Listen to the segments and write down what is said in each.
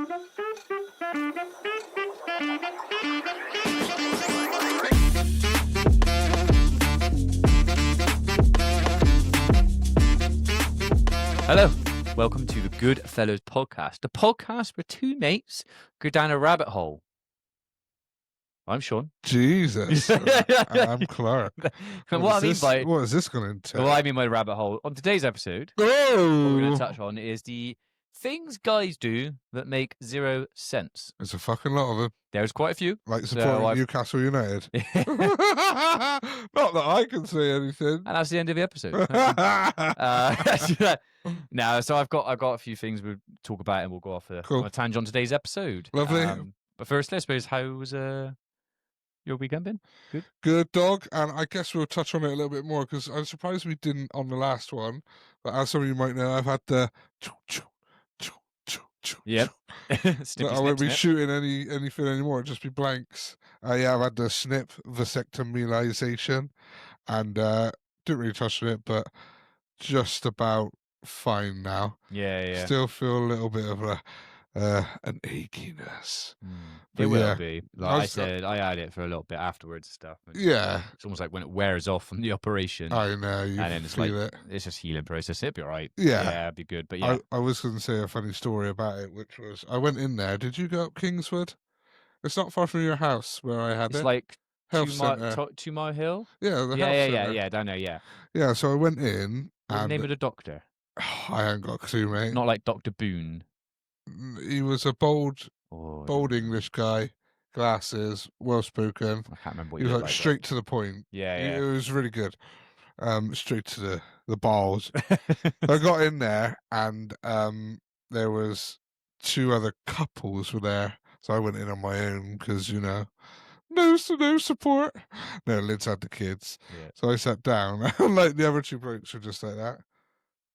Hello, welcome to the Goodfellerz podcast, the podcast where two mates go down a rabbit hole. I'm Shaun. Jesus. I'm Clarke. What is this going to entail? What I mean by rabbit hole, on today's episode, what we're going to Oh! touch on is the things guys do that make zero sense. There's a fucking lot of them. There's quite a few. Like supporting Newcastle United. Not that I can say anything. And that's the end of the episode. No, so I've got a few things we'll talk about and we'll go off on a tangent on today's episode. Lovely. But first, I suppose, how was your weekend been? Good? Good, dog. And I guess we'll touch on it a little bit more because I'm surprised we didn't on the last one. But as some of you might know, I've had the... Yep. I won't be shooting anything anymore. It'll just be blanks. Yeah, I've had the snip vasectomization and didn't really touch on it, but just about fine now. Yeah. Still feel a little bit of an achiness. It will be. Like I said, I had it for a little bit afterwards and stuff. It's almost like when it wears off from the operation. I know, you and then it's feel like, it. It's just healing process. It'll be all right. Yeah, it'd be good. But yeah. I was going to say a funny story about it, which was I went in there. Did you go up Kingswood? It's not far from your house where I had it. It's like Health 2 Mile Hill? Yeah, the health centre. Yeah, down there, yeah. Yeah, so I went in. What's the name of the doctor? I haven't got a clue, mate. Not like Dr. Boone. He was a bold English guy, glasses, well spoken. I can't remember what he was like straight to the point. Yeah. It was really good. Straight to the balls. I got in there and there was two other couples were there, so I went in on my own because no support. No, Liz had the kids, so I sat down. Like the other two blokes were just like that,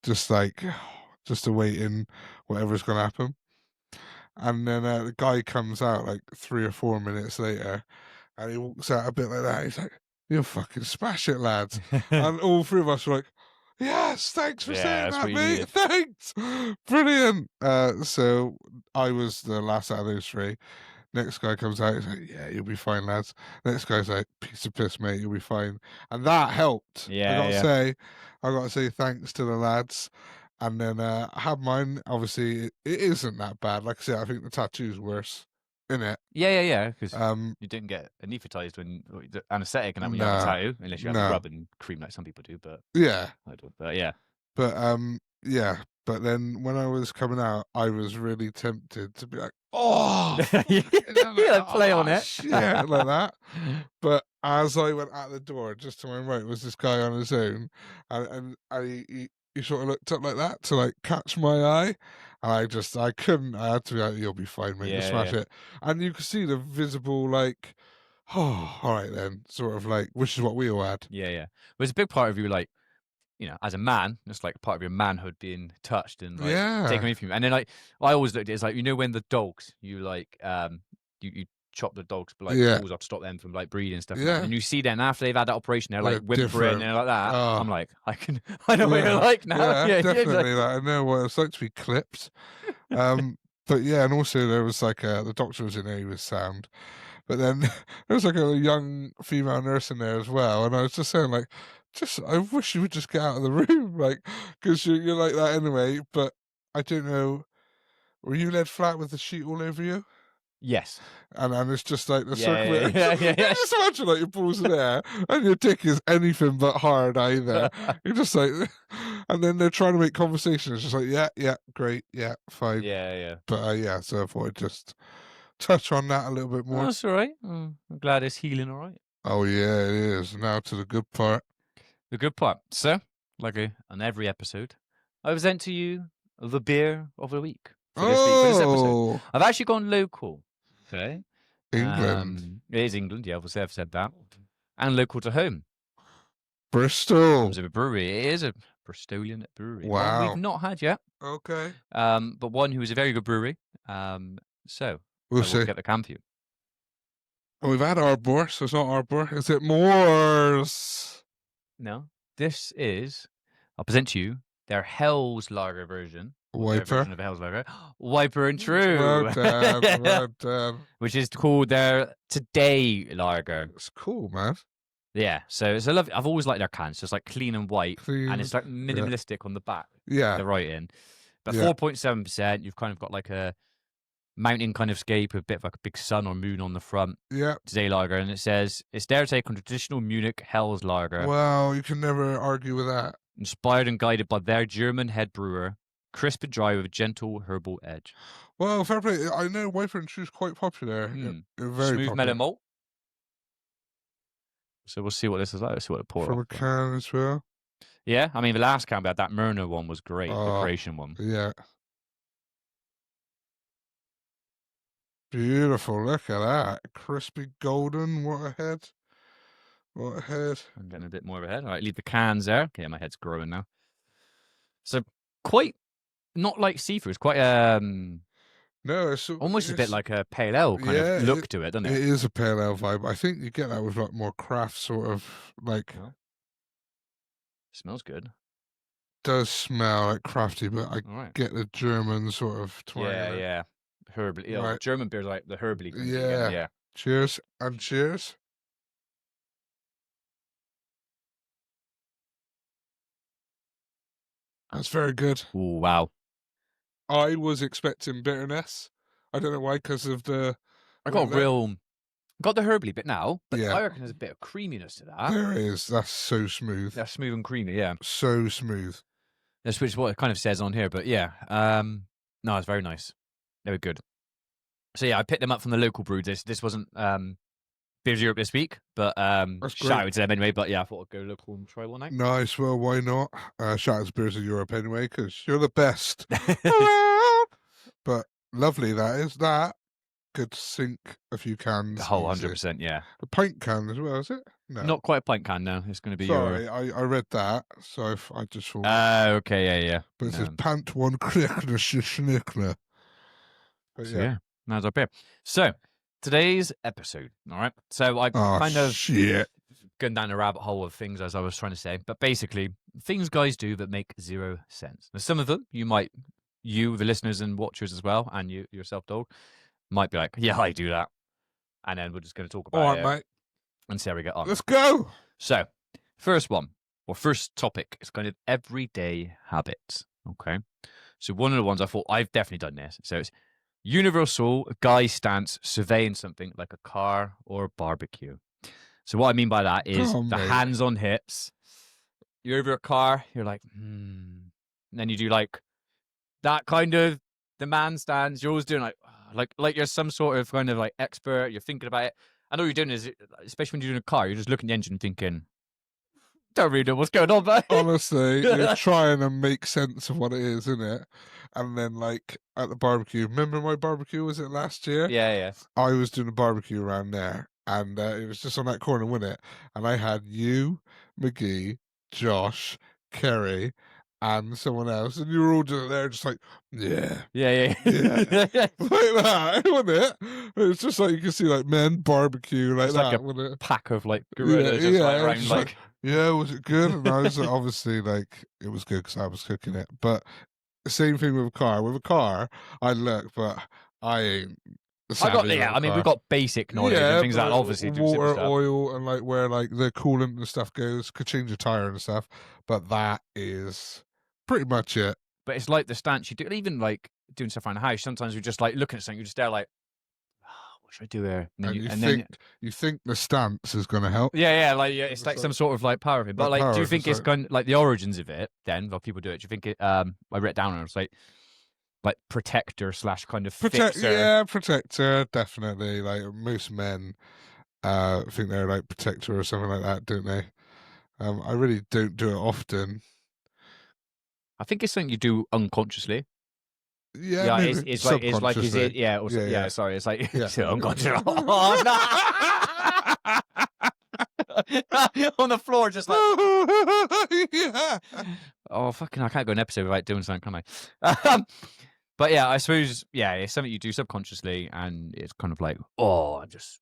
just awaiting whatever's going to happen. And then the guy comes out like 3 or 4 minutes later, and he walks out a bit like that. He's like, "You fucking smash it, lads!" And all three of us were like, "Yes, thanks for saying that, mate. Thanks, brilliant." So I was the last out of those three. Next guy comes out, he's like, "Yeah, you'll be fine, lads." Next guy's like, "Piece of piss, mate, you'll be fine," and that helped. I got to say thanks to the lads. And then I had mine. Obviously, it isn't that bad. Like I said, I think the tattoo's worse, innit? Yeah. Because you didn't get anaesthetized when the anaesthetic and that when you have a tattoo, unless you have to rub and cream like some people do. But yeah, I don't. But yeah. But But then when I was coming out, I was really tempted to be like, "Oh, play on it, yeah, like that." But as I went out the door, just to my right was this guy on his own, and he sort of looked up like that to like catch my eye, and I couldn't. I had to be like, "You'll be fine, mate. You'll smash it." And you could see the visible like, "Oh, all right then," sort of like, which is what we all had. Yeah. But it's a big part of you, like, as a man, it's like part of your manhood being touched and like taken away from you. And then like I always looked at it as like, when the dogs you like you chop the dogs but like balls off to stop them from like breeding and stuff. And you see them after they've had that operation, they're like whimpering and like that. I'm like, I know what you're like now. Yeah, definitely. Like, I know what it's like to be clipped. But yeah, and also there was like the doctor was in there, he was sound. But then there was like a young female nurse in there as well, and I was just saying like, I wish you would just get out of the room, like, because you're like that anyway. But I don't know, were you laid flat with the sheet all over you? Yes. And it's just like the circle. Yeah. Just imagine like your balls in there and your dick is anything but hard either. You're just like, and then they're trying to make conversation. It's just like, yeah, great, yeah, fine. Yeah. But so I thought I'd just touch on that a little bit more. Oh, that's all right. I'm glad it's healing all right. Oh yeah, it is. Now to the good part. The good part. So, like on every episode, I present to you the beer of the week for this episode. I've actually gone local. Okay. England. It is England, yeah, obviously I've said that. And local to home. Bristol. It's a brewery. It is a Bristolian brewery. Wow. One we've not had yet. Okay. But one who is a very good brewery. So we'll see. Get the can for you. And we've had Arbor, so it's not Arbor. Is it Moors? No. This is, I'll present to you their Hell's Lager version. What's their Wiper. version of a Hell's Lager? Wiper and Well True. done, well done. Which is called their Today Lager. It's cool, man. Yeah, so it's a lovely. I've always liked their cans. So it's like clean and white, Clean, and it's like minimalistic on the back. Yeah. The writing, but Yeah. 4.7%. You've kind of got like a mountain kind of scape, a bit of like a big sun or moon on the front. Yeah. Today Lager, and it says it's their take on traditional Munich Hell's Lager. Well, you can never argue with that. Inspired and guided by their German head brewer, crisp and dry with a gentle herbal edge. Well, fair play. I know Wiper and True is quite popular. Very smooth popular. mellow malt. So we'll see what this is like. Let's see what it poured From off. a can as well. Yeah, I mean the last can we had, that Myrna one was great. The Creation one. Yeah. Beautiful. Look at that. Crispy golden. What a head. What a head. I'm getting a bit more of a head. All right, leave the cans there. Okay, my head's growing now. So quite not like seafood. It's quite no, it's almost a bit like a pale ale kind of look to it, doesn't it? It is a pale ale vibe. I think you get that with like more craft sort of like. Oh. Smells good. Does smell like crafty, but I get the German sort of twang. Yeah. Herbally. Right. German beers like the herbally. Yeah. Cheers and cheers. That's very good. Oh, wow. I was expecting bitterness. I don't know why, because of the. I got got the herbally bit now, but I reckon there's a bit of creaminess to that. There is. That's so smooth. That's smooth and creamy, yeah. So smooth. That's which is what it kind of says on here, but yeah. No, it's very nice. They were good. So yeah, I picked them up from the local brew. This wasn't Beers Europe this week, but shout out to them anyway. But yeah, I thought I'd go local and try one out. Nice. Well, why not? Shout out to Beers of Europe anyway, because you're the best. But lovely that is. That could sink a few cans. The whole 100%, yeah. A pint can as well, is it? No. Not quite a pint can now. It's going to be Sorry, I read that, so I just thought. Okay, yeah. But it says pant one Schnickler. But yeah. That's up here. So, today's episode, all right? So, I kind of gone down a rabbit hole of things, as I was trying to say. But basically, things guys do that make zero sense. Now, some of them, you, the listeners and watchers as well, and you yourself, dog, might be like, yeah, I do that. And then we're just going to talk about all right, mate. And see how we get on. Let's go. So, first topic is kind of everyday habits, okay? So, one of the ones I thought, I've definitely done this. So, it's universal guy stance surveying something like a car or a barbecue. So what I mean by that is hands on hips. You're over a car, you're like, And then you do like that kind of the man stands. You're always doing like you're some sort of kind of like expert. You're thinking about it. And all you're doing is, especially when you're doing a car, you're just looking at the engine and thinking, don't really know what's going on, but honestly, you're trying to make sense of what it is, isn't it? And then, like at the barbecue, remember my barbecue? Was it last year? Yeah. I was doing a barbecue around there, and it was just on that corner, wasn't it? And I had you, McGee, Josh, Kerry, and someone else, and you were all just there, just like, yeah, like that, wasn't it? It's just like you can see like men barbecue like that, like wasn't it? Pack of like gorillas just like around like. Yeah, was it good? And I was obviously like, it was good because I was cooking it. But the same thing with a car. With a car, I look, but I ain't. I mean, we've got basic knowledge and things that obviously do water, oil, and like where like the coolant and stuff goes. Could change your tire and stuff, but that is pretty much it. But it's like the stance you do, even like doing stuff around the house. Sometimes you're just like looking at something, you're just there like, what should I do here? And you think the stance is going to help. Yeah, it's like some sort of like power thing. But like, do you think it's kind of like the origins of it? Then, while people do it, do you think it? I read it down and it was like protector / kind of fixer. Yeah, protector, definitely. Like most men, think they're like protector or something like that, don't they? I really don't do it often. I think it's something you do unconsciously. Yeah, it's like, is it? Yeah, or, yeah. Sorry, it's like unconscious. Oh, no. On the floor, just like. Yeah. Oh fucking! I can't go an episode without doing something, can I? But yeah, I suppose it's something you do subconsciously, and it's kind of like, I just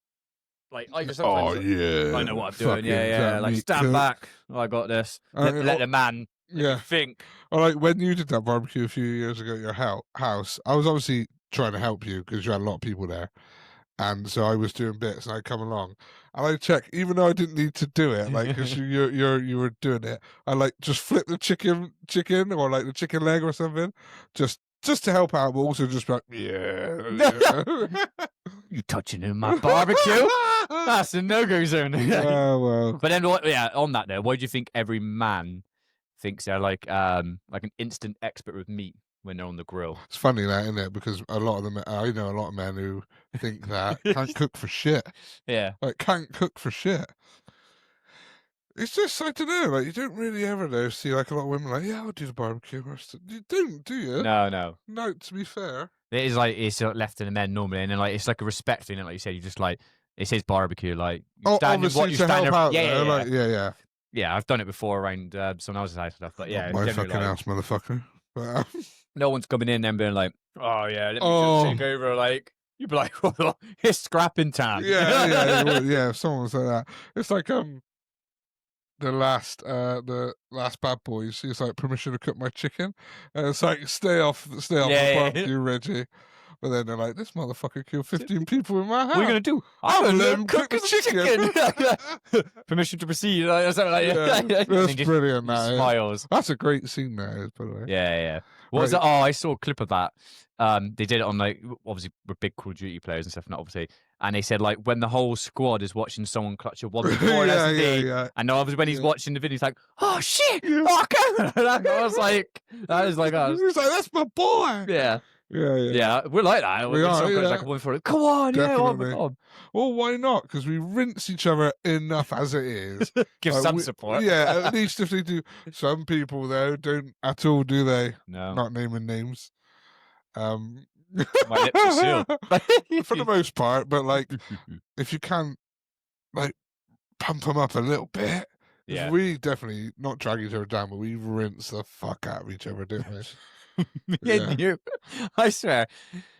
like I just sometimes I know what I'm doing. Yeah, like stand back. I got this. Let the man Let me think. Or like when you did that barbecue a few years ago at your house, I was obviously trying to help you because you had a lot of people there. And so I was doing bits, and I'd come along, and I'd check, even though I didn't need to do it, like because you were doing it. I like just flip the chicken, or like the chicken leg or something, just to help out, but also just like yeah. You touching in my barbecue? That's a no-go zone. Oh well. But then, on that though, why do you think every man thinks they're like an instant expert with meat when they're on the grill? It's funny that, isn't it? Because a lot of them, I know a lot of men who think that can't cook for shit. Yeah, like can't cook for shit. It's just, I don't know, like you don't really ever see like a lot of women like, yeah, I'll do the barbecue. You don't, do you? No. No, to be fair. It is like it's left to the men normally, and then like it's like a respect thing. Like you said, you just like it's his barbecue. Like obviously to help out. Yeah. Like, yeah. Yeah, I've done it before around someone else's house and stuff. But yeah, my fucking like, house, motherfucker. But, no one's coming in and being like, oh yeah, let me just take over. Like you'd be like, well, it's scrapping time. Yeah. If someone said that, it's like the last Bad Boys. He's like, permission to cook my chicken, and it's like, stay off the barbecue, Reggie. But then they're like, this motherfucker killed 15 people in my house. What are you going to do? I'm going to let him cook the chicken. Permission to proceed. Or something like that. Yeah, that's brilliant. That smiles. That's a great scene, that is, by the way. Yeah. What was that? Oh, I saw a clip of that. They did it on, like, obviously, we're big Call of Duty players and stuff, not obviously. And they said, like, when the whole squad is watching someone clutch a 1v4 yeah. And obviously when he's watching the video, he's like, oh, shit. Oh, I was like, that is like us. He's like, that's my boy. Yeah. Yeah, we're like that. We are, like a 1v4. Come on, definitely. Oh my God. Well, why not? Because we rinse each other enough as it is. Give some support. Yeah, at least if they do. Some people, though, don't at all, do they? No. Not naming names. My lips are sealed. For the most part, but like, if you can, like, pump them up a little bit. Yeah. We definitely, not drag each other down, but we rinse the fuck out of each other, don't we? Me and you, I swear,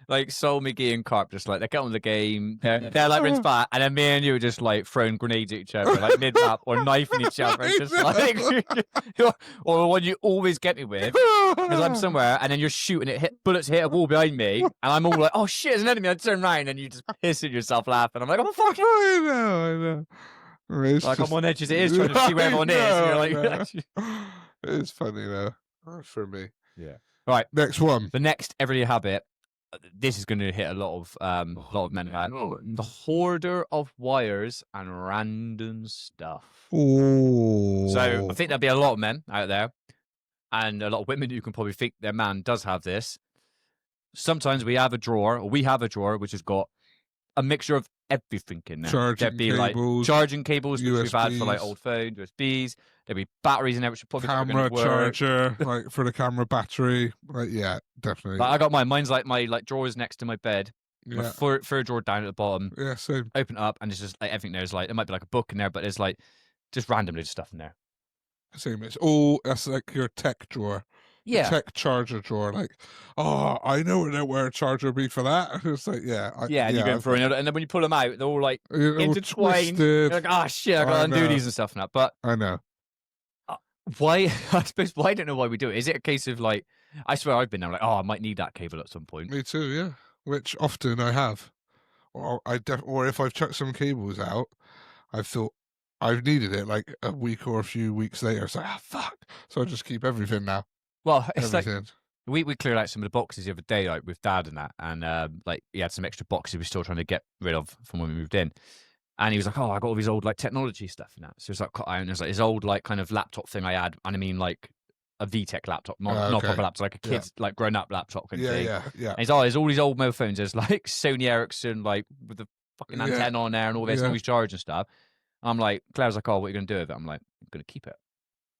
like Sol, McGee, and Carp just like they get on the game, they're like rinse back, and then me and you are just like throwing grenades at each other, like mid map, or knifing each other, just like, or one you always get me with, because I'm somewhere, and then you're shooting it, bullets hit a wall behind me, and I'm all like, oh shit, there's an enemy, I turn around, and you just pissing yourself laughing. I'm like, oh fuck, I know. Like just... I'm on edge as it is, trying to see where everyone is. And you're like, it's funny though, for me. Yeah. Right, next one. The next everyday habit. This is going to hit a lot of men. The hoarder of wires and random stuff. Ooh. So I think there'll be a lot of men out there, and a lot of women who can probably think their man does have this. Sometimes we have a drawer which has got a mixture of everything in there. Charging cables, which we've had for like old phones, USBs. There'd be batteries in there, which are probably camera charger, like for the camera battery. Like, yeah, definitely. But I got mine. Mine's like my drawers next to my bed. Yeah. My third drawer down at the bottom. Yeah, same. Open it up, and it's just like everything there's like, there might be like a book in there, but there's like just randomly stuff in there. Same. It's all, that's like your tech drawer. Yeah. Tech charger drawer. Like, oh, I know where a charger would be for that. It's like, and you go through it, and then when you pull them out, they're all like intertwined. You're like, oh shit, I gotta undo these and stuff now. But I know. Why? I suppose. I don't know why we do it. Is it a case of like? I swear I've been there like, oh, I might need that cable at some point. Me too. Yeah, which often I have, or if I've chucked some cables out, I've thought I've needed it like a week or a few weeks later. It's like, oh fuck! So I just keep everything now. Well, it's everything. Like we cleared out some of the boxes the other day, like with Dad and that, and like he had some extra boxes we were still trying to get rid of from when we moved in. And he was like, oh, I got all these old like technology stuff in that. So it's like cut out, and there's like this old like kind of laptop thing I had, and I mean like a VTech laptop, not a proper laptop, like a kid's like grown up laptop kind of thing. Yeah. And he's there's all these old mobile phones. There's like Sony Ericsson, like with the fucking antenna on there and all this, and all these chargers and stuff. I'm like, Claire's like, oh, what are you gonna do with it? I'm like, I'm gonna keep it.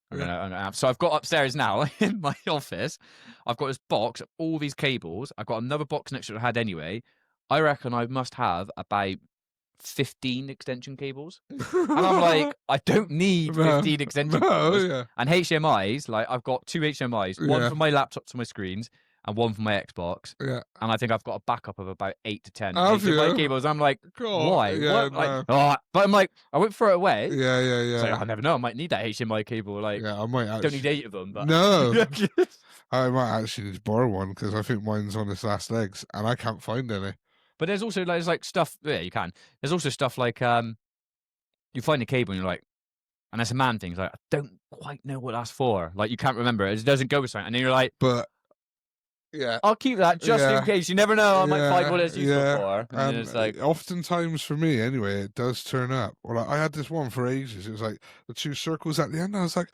I'm gonna have. So I've got upstairs now in my office. I've got this box of all these cables. I've got another box next to it I had anyway. I reckon I must have about 15 extension cables, and I'm like, I don't need 15 extension cables. And HDMI's, like I've got 2 HDMI's, one for my laptop to my screens, and one for my Xbox. Yeah. And I think I've got a backup of about 8 to 10 Have HDMI you? cables. I'm like, God, why? yeah, What? Like, no. but I'm like, I won't throw it away. Yeah, yeah, It's like, yeah. I never know. I might need that HDMI cable. Like, Yeah, I might don't need actually. 8 of them. But No. I might actually need to borrow one because I think mine's on its last legs and I can't find any. But there's also there's like stuff. Yeah, you can. There's also stuff like you find a cable and you're like, and that's a man thing. It's like I don't quite know what that's for. Like you can't remember. It doesn't go with something, and then you're like, But yeah, I'll keep that just in case. You never know. I might find what it's useful for. And then it's like, oftentimes for me anyway, it does turn up. Well, I had this one for ages. It was like the 2 circles at the end. I was like,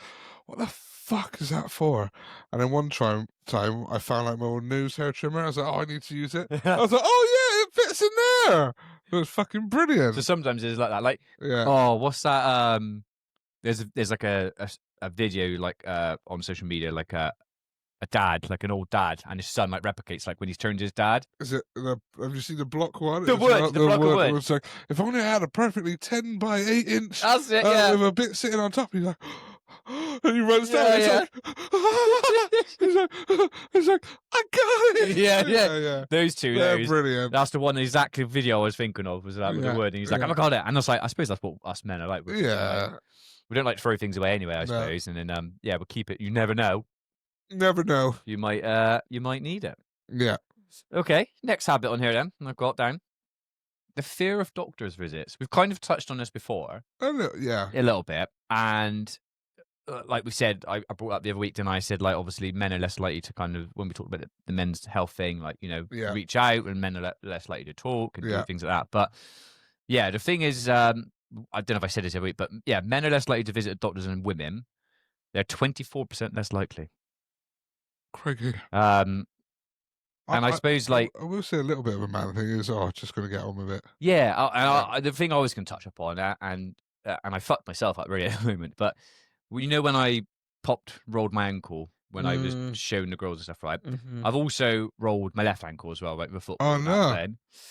what the fuck is that for? And then one time I found like my old nose hair trimmer. I was like, oh, I need to use it. I was like, oh yeah, it fits in there. It was fucking brilliant. so sometimes it's like that. Like, Yeah. oh, what's that? There's like a video like on social media, like a dad, like an old dad, and his son like replicates like when he's turned his dad. Is it? Have you seen the block one? The block of wood. It's like if only I had a perfectly 10 by 8 inch. That's it. Yeah. With a bit sitting on top. He's like, and he runs down. Yeah, He's like, I got it. Yeah. Those two. They're brilliant. That's the one exactly video I was thinking of. Was that with the word? And he's like, oh, I got it. And I was like, I suppose that's what us men are like. Yeah. We don't like to throw things away anyway, I suppose. And then we'll keep it. You never know. Never know. You might need it. Yeah. Okay. Next habit on here then. I've got down the fear of doctor's visits. We've kind of touched on this before. A little bit. And like we said, I brought up the other week, and I said like obviously men are less likely to kind of, when we talk about the men's health thing, like reach out, and men are less likely to talk and do things like that. But yeah, the thing is, I don't know if I said this every week, but yeah, men are less likely to visit doctors than women. They're 24% less likely. Crikey. And I suppose like I will say a little bit of a man thing is just going to get on with it. Yeah, the thing I was going to touch upon, and I fucked myself up really at the moment, but you know when I rolled my ankle when I was showing the girls and stuff, right? Mm-hmm. I've also rolled my left ankle as well, like with football. Oh no!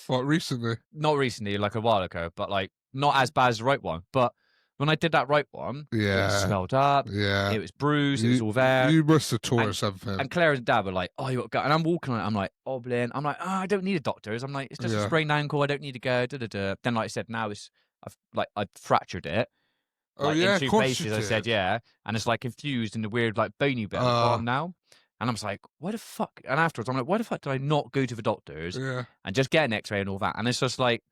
What, recently? Not recently, like a while ago, but like not as bad as the right one. But when I did that right one, it was swelled up. Yeah, it was bruised. It was all there. You must have tore something. And Claire and Dad were like, "Oh, you got to go." And I'm walking on it. I'm like, "Obbling." I'm like, "Oh, I don't need a doctor's." I'm like, "It's just a sprained ankle. I don't need to go." Then, like I said, now I've fractured it. Like, in 2 places, I said, and it's like confused in the weird like bony bit at the bottom now. And I was like, why the fuck? And afterwards, I'm like, why the fuck did I not go to the doctors and just get an X-ray and all that? And it's just like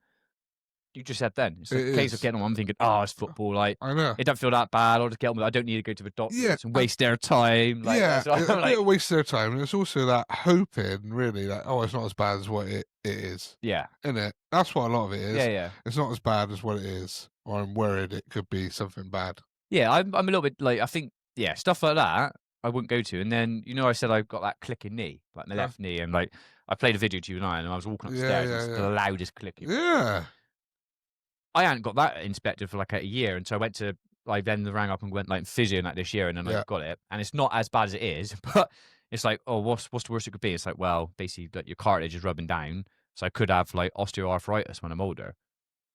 you just said then. It's a case of getting on. I'm thinking, oh, it's football. Like, I know. It don't feel that bad. I'll just get on with it. I don't need to go to the doctors and waste their time. Like, it's a bit of waste their time. And it's also that hoping, really, that, it's not as bad as what it is. Yeah. Isn't it? That's what a lot of it is. Yeah. It's not as bad as what it is. Or I'm worried it could be something bad. Yeah, I'm a little bit like, I think, stuff like that I wouldn't go to. And then, I said I've got that clicking knee, like my left knee. And like, I played a video to you and I was walking upstairs. And it's the loudest clicking. Yeah. I hadn't got that inspected for like a year. And so I went to, like, then rang up and went like physio and this year. And then I got it. And it's not as bad as it is. But it's like, oh, what's the worst it could be? It's like, well, basically, like, your cartilage is rubbing down. So I could have like osteoarthritis when I'm older.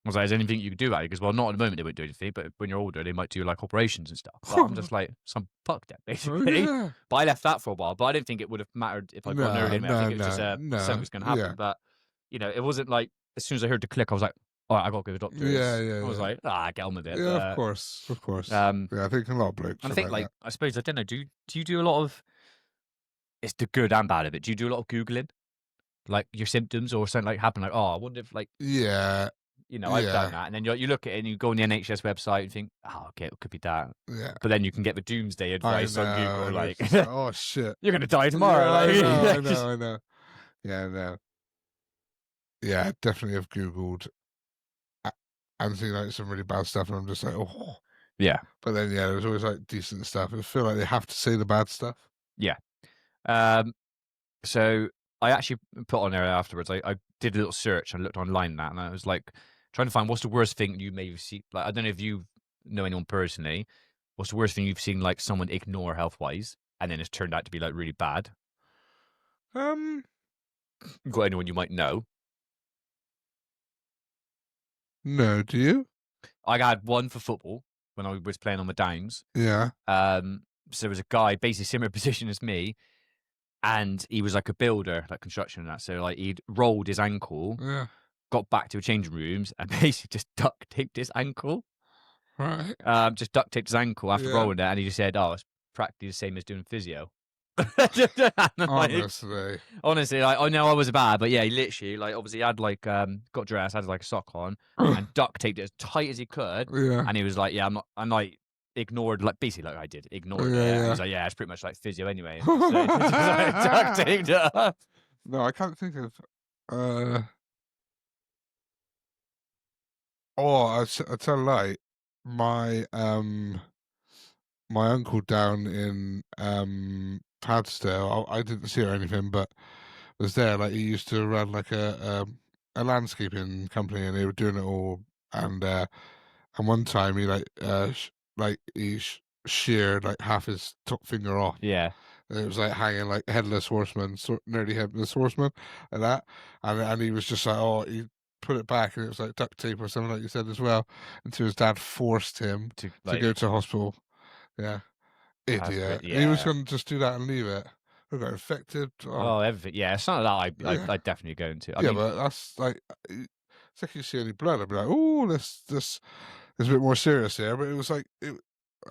I was like, is there anything you could do about it? Because, well, not at the moment they won't do anything, but when you're older, they might do like operations and stuff. But I'm just like, some fuck that, basically. Yeah. But I left that for a while. But I didn't think it would have mattered if I got an early I think it was just something was going to happen. But, it wasn't like, as soon as I heard the click, I was like, all right, I got to go to the doctor. Yeah. I was like, get on with it. Yeah, of course. I think a lot of blokes. And I think, like I suppose, I don't know, do you do a lot of, it's the good and bad of it, do you do a lot of Googling? Like your symptoms or something like happen, like, I wonder if like... Yeah. I've done that. And then you look at it and you go on the NHS website and think, okay, it could be that. Yeah. But then you can get the doomsday advice on Google, like, oh, shit. You're going to die tomorrow. I know. Yeah, I know. Yeah, I definitely have Googled and seen like some really bad stuff and I'm just like, oh. Yeah. But then, there's always like decent stuff. I feel like they have to say the bad stuff. Yeah. So I actually put on there afterwards, I did a little search and looked online and I was like trying to find what's the worst thing you may have seen. Like, I don't know if you know anyone personally. What's the worst thing you've seen like someone ignore health wise and then it's turned out to be like really bad? Got anyone you might know? No, do you? I had one for football when I was playing on the Downs. Yeah. So there was a guy basically similar position as me, and he was like a builder, like construction and that. So like he'd rolled his ankle, Yeah. got back to the changing rooms, and basically just duct taped his ankle. Right. Just duct taped his ankle after Yeah. rolling it, and he just said, "Oh, it's practically the same as doing physio." And I'm like, Honestly. honestly, like, I know I was bad, but yeah, he literally, like, obviously had like got dressed, had like a sock on, and duct taped it as tight as he could, Yeah. and he was like, "Yeah, I'm not," and like ignored, like basically like I did, ignored it, Yeah, and yeah. he's like, "Yeah, it's pretty much like physio anyway," so just like duct taped it up. No, I can't think of, uh oh, I tell a lie. My, my uncle down in, Padstow, I didn't see or anything, but was there, like, he used to run, like, a landscaping company, and they were doing it all, and one time he, sheared, like, half his top finger off. Yeah, And it was like hanging like headless horseman, nearly headless horseman, and that, and he was just like, oh, he put it back, and it was like duct tape or something like you said as well, until his dad forced him to to like, go to hospital. Yeah, that's idiot. crazy. He was Yeah. going to just do that and leave it. I got infected. Oh, Oh, everything. Yeah, it's not that yeah, I definitely go into. I yeah, mean, but that's like, second you see any blood, I'd be like, oh, this is a bit more serious here. But it was like,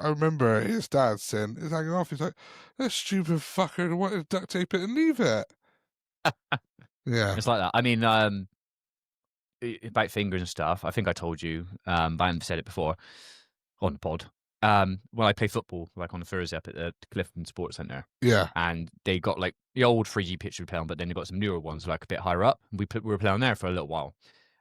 I remember his dad saying, "It's hanging off." He's like, "That stupid fucker wanted to duct tape it and leave it." Yeah, it's like that. I mean, about fingers and stuff. I think I told you, but I haven't said it before on the pod. When I play football, like on a Thursday up at the Clifton Sports Centre, yeah, and they got like the old 3G pitch we play on, but then they got some newer ones like a bit higher up. We were playing there for a little while,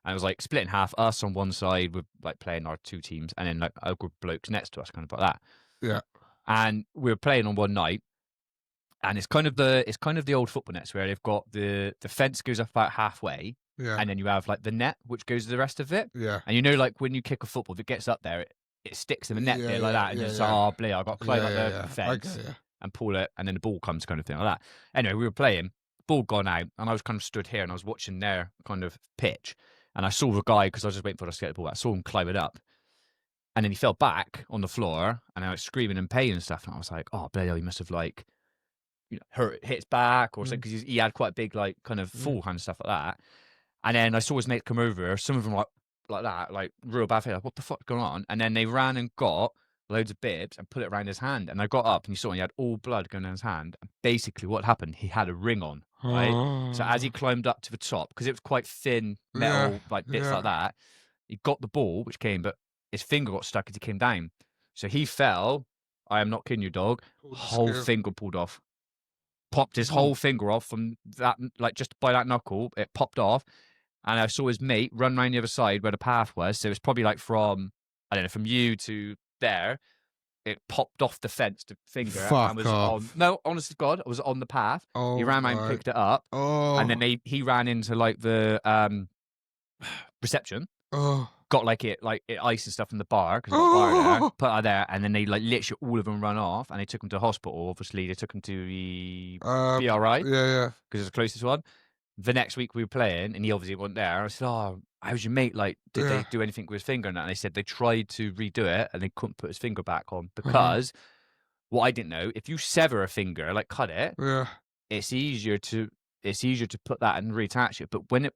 and it was like split in half. Us on one side with like playing our two teams, and then like a group of blokes next to us, kind of like that. yeah, And we were playing on one night, and it's kind of the old football nets where they've got the fence goes up about halfway, yeah, and then you have like the net which goes to the rest of it. yeah, And you know, like when you kick a football, if it gets up there, it sticks in the net yeah, bit like yeah, that, and yeah, you're just like, yeah, oh, bleh, I've got to climb yeah, up yeah, the yeah. I get fence you. and pull it, and then the ball comes, kind of thing like that. Anyway, we were playing, ball gone out, and I was kind of stood here, and I was watching their kind of pitch, and I saw the guy because I was just waiting for us to get the ball out. I saw him climb it up, and then he fell back on the floor, and I was screaming in pain and stuff, and I was like, oh, bloody hell, he must have like, hit his back or something, Mm, because he had quite a big like kind of mm. fall kind of stuff like that. And then I saw his mate come over. Some of them like that, like real bad. Like, what the fuck's going on? And then they ran and got loads of bibs and put it around his hand. And I got up and you saw he had all blood going down his hand. And basically, what happened? He had a ring on, right? So as he Oh, climbed up to the top, because it was quite thin yeah, metal like bits like yeah. that, he got the ball which came, but his finger got stuck as he came down. So he fell. I am not kidding you, dog. Pulled the Whole skin. finger pulled off, popped his Ooh. whole finger off from that, like just by that knuckle. It popped off, and I saw his mate run round the other side where the path was. So it's probably like from, I don't know, from you to there. It popped off the fence, the finger, and Fuck was on. off. No, honest to God, I was on the path. He Oh ran round and my. picked it up, and then Oh. he ran into like the reception. Oh. Got like it ice and stuff in the bar because I got a bar there. Oh. Put her there, and then they like literally all of them run off, and they took him to hospital. Obviously, they took him to the BRI Yeah, yeah, because it's the closest one. The next week we were playing, and he obviously wasn't there. I said, "Oh, how's your mate? Like, did yeah. they do anything with his finger?" And that? And they said they tried to redo it, and they couldn't put his finger back on Uh-huh. because what I didn't know, if you sever a finger, like cut it, Yeah. it's easier to put that and reattach it. But when it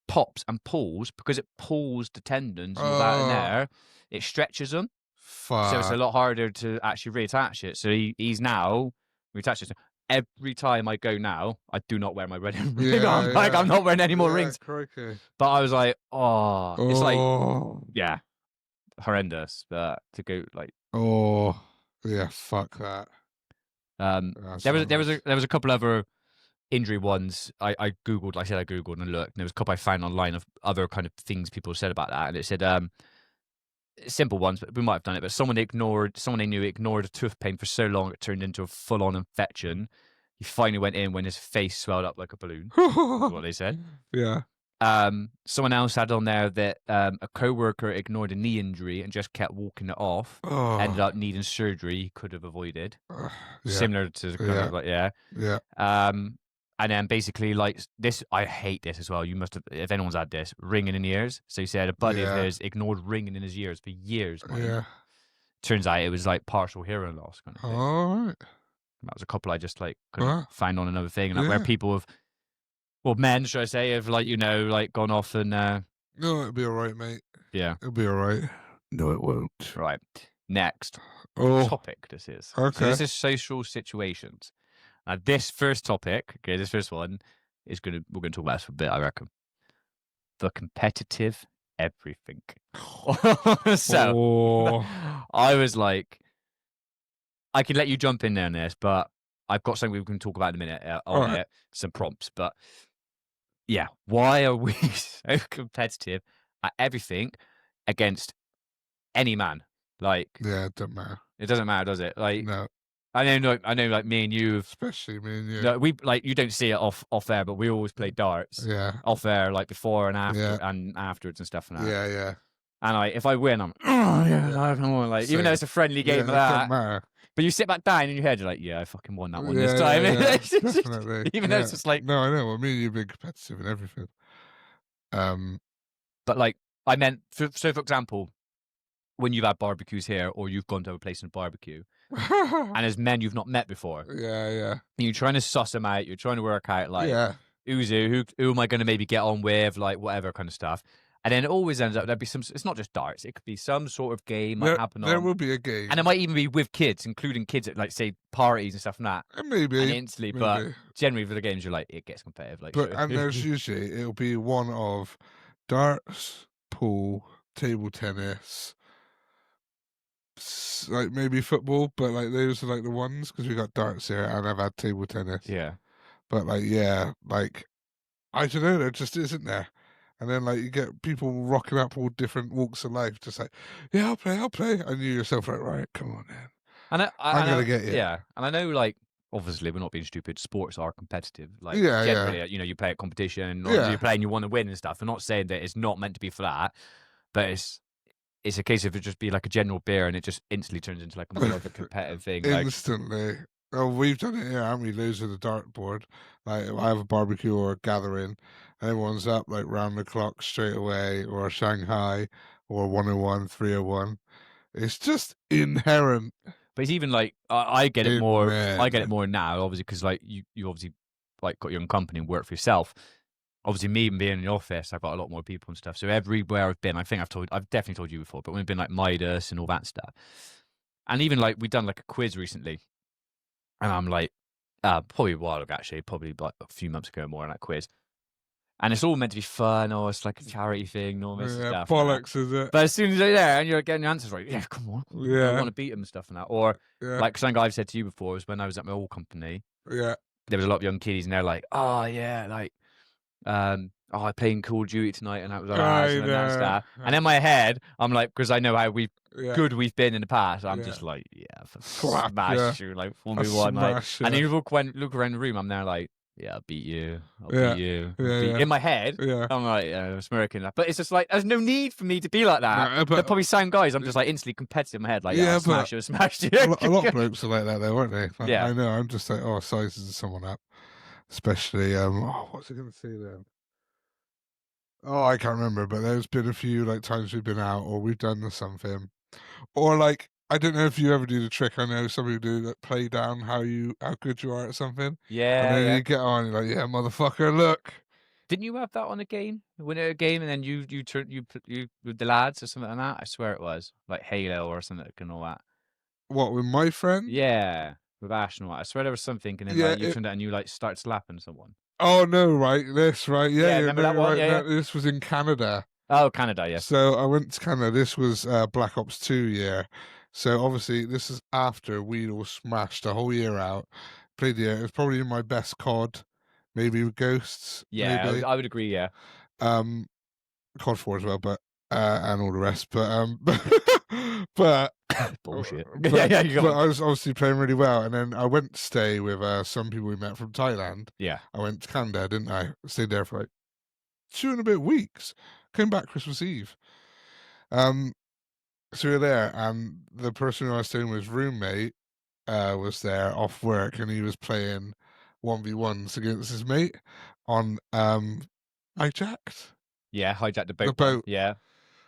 pops and pulls, because it pulls the tendons and all that in Oh. there, it stretches them. So it's a Fuck. lot harder to actually reattach it. So he's now reattached it. So every time I go now, I do not wear my wedding ring. Yeah, I'm like, yeah. I'm not wearing any more Yeah, rings. crikey. But I was like, oh, it's like, Oh. yeah, horrendous. But to go like, Oh. Yeah, fuck that. That's there was not nice. there was a couple other injury ones. I googled, like I said, I googled and looked, and there was a couple I found online of other kind of things people said about that, and it said simple ones, but we might have done it. But someone they knew ignored a tooth pain for so long it turned into a full on infection. He finally went in when his face swelled up like a balloon. Is what they said. Yeah. Someone else had on there that a coworker ignored a knee injury and just kept walking it off. Ended Oh. up needing surgery he could have avoided. Yeah. Similar to the kind Yeah. of like, yeah. Yeah. And then basically like this, I hate this as well. You must have, if anyone's had this, ringing in the ears. So he said a buddy of Yeah. his ignored ringing in his ears for years. Mate. Yeah. Turns out it was like partial hearing loss kind of thing. All right. That was a couple I just like couldn't Huh? find on another thing, and like where Yeah. people have, well, men, should I say, have like like gone off and No, it'll be all right, mate. yeah, It'll be all right. No, it won't. right. Next Oh, topic. This is so. okay. This is social situations. Now, this first topic, okay, this first one is we're gonna talk about this for a bit, I reckon. The competitive everything. So Oh, I was like, I can let you jump in there on this, but I've got something we can talk about in a minute all on right. it, some prompts. But yeah, why are we so competitive at everything against any man? Like, Yeah, it doesn't matter. it doesn't matter, does it? Like, No, I know, like me and you have. especially me and you. No, we like you don't see it off air, but we always play darts Yeah, off air, like before and after yeah, and afterwards and stuff like that. yeah, yeah. And if I win, I'm oh yeah, Yeah. I won. Like even though Same. it's a friendly game Yeah, of it doesn't that, matter. but you sit back down in your head, you're like, yeah, I fucking won that one this Yeah, time. yeah, yeah. Definitely. Even though Yeah. it's just like, No, I know. Well, me and you've been competitive in everything. Um, but like I meant, so for example, when you've had barbecues here or you've gone to a place in a barbecue, and as men you've not met before, yeah, yeah, and you're trying to suss them out, you're trying to work out like yeah. who am I going to maybe get on with, like whatever kind of stuff. And then it always ends up there'd be some. It's not just darts; it could be some sort of game might happen There on, will be a and it game. might even be with kids, including kids at like say parties and stuff like that. And Maybe, instantly, but maybe. generally for the games, you're like it gets competitive. Like, But so and there's usually it'll be one of darts, pool, table tennis, like maybe football. But like those are like the ones because we got darts here and I've had table tennis. yeah. But like yeah, like I don't know, there just isn't there. And then like you get people rocking up all different walks of life, just like, yeah, I'll play. And you yourself like, right, come on then. And I'm gonna get you. yeah, and I know like obviously we're not being stupid. Sports are competitive. Like Yeah, generally, yeah. you play a competition, or Yeah. you play and you want to win and stuff. I'm not saying that it's not meant to be for that, but it's a case of it just be like a general beer and it just instantly turns into like more of a competitive thing. Like Instantly. Oh, we've done it here, haven't we? Loads with the dartboard. Like I have a barbecue or a gathering, and everyone's up like round the clock straight away, or a Shanghai, or 101, 301. It's just inherent but it's even like I get it in more. I get it men. more now, obviously, because like you obviously like got your own company and work for yourself. Obviously, me being in the office, I've got a lot more people and stuff. So everywhere I've been, I think I've definitely told you before, but we've been like Midas and all that stuff, and even like we've done like a quiz recently, and I'm like, probably a while ago actually, probably like a few months ago more on that quiz. And it's all meant to be fun, or it's like a charity thing, and all this Yeah, stuff. And that. bollocks, is it? But as soon as you're there and you're getting your answers right, yeah, come on, I Yeah, want to beat them and stuff and that. Or yeah, like something I've said to you before was when I was at my old company, yeah. there was a lot of young kiddies, and they're like, oh yeah, like, oh, I playing Call of Duty tonight, and that was I awesome and that know. stuff. And in my head, I'm like, because I know how Yeah, good we've been in the past, I'm yeah. just like, yeah, Slap smash ya. you, like I 1v1, like. smash And ya. then you look around the room, I'm there like, yeah, I'll beat you, Yeah, yeah, yeah. In my head, Yeah. I'm like, smirking that. But it's just like, there's no need for me to be like that. No, They're but probably sound guys. I'm just like instantly competitive in my head, like, yeah, yeah, I'll but smash you. a lot of blokes are like that though, aren't they? Like, Yeah. I know, I'm just like, oh, sizing someone up. Especially, what's it gonna say then? Oh, I can't remember, but there's been a few like times we've been out or we've done something. Or like I don't know if you ever do the trick. I know some people do that play down how good you are at something. And Yeah, then yeah. you get on, you're like, yeah, motherfucker, look. Didn't you have that on a game? Win at a game, and then you turn you with the lads or something like that? I swear it was like Halo or something and all that. What, with my friend? Yeah, with Ash and all that. I swear there was something, and then Yeah, like you turned out and you like start slapping someone. oh no, right, this, right, yeah, Yeah, yeah, remember no, that one? right, Yeah, no, yeah. this was in Canada. Oh, Canada, yeah. So I went to Canada. This was Black Ops 2 year. So obviously this is after we'd all smashed a whole year out. Played the year. It was probably my best COD, maybe with Ghosts, Yeah, maybe. I would agree. Yeah. Um, COD 4 as well, but and all the rest. But but Bullshit. but, yeah, you but got. I was obviously playing really well. And then I went to stay with some people we met from Thailand. Yeah. I went to Canada, didn't I? Stayed there for like 2 and a bit weeks. Came back Christmas Eve. So we were there, and the person who I was staying with, roommate, was there off work, and he was playing 1v1s against his mate on hijacked Yeah, hijack the boat. the boat. Yeah.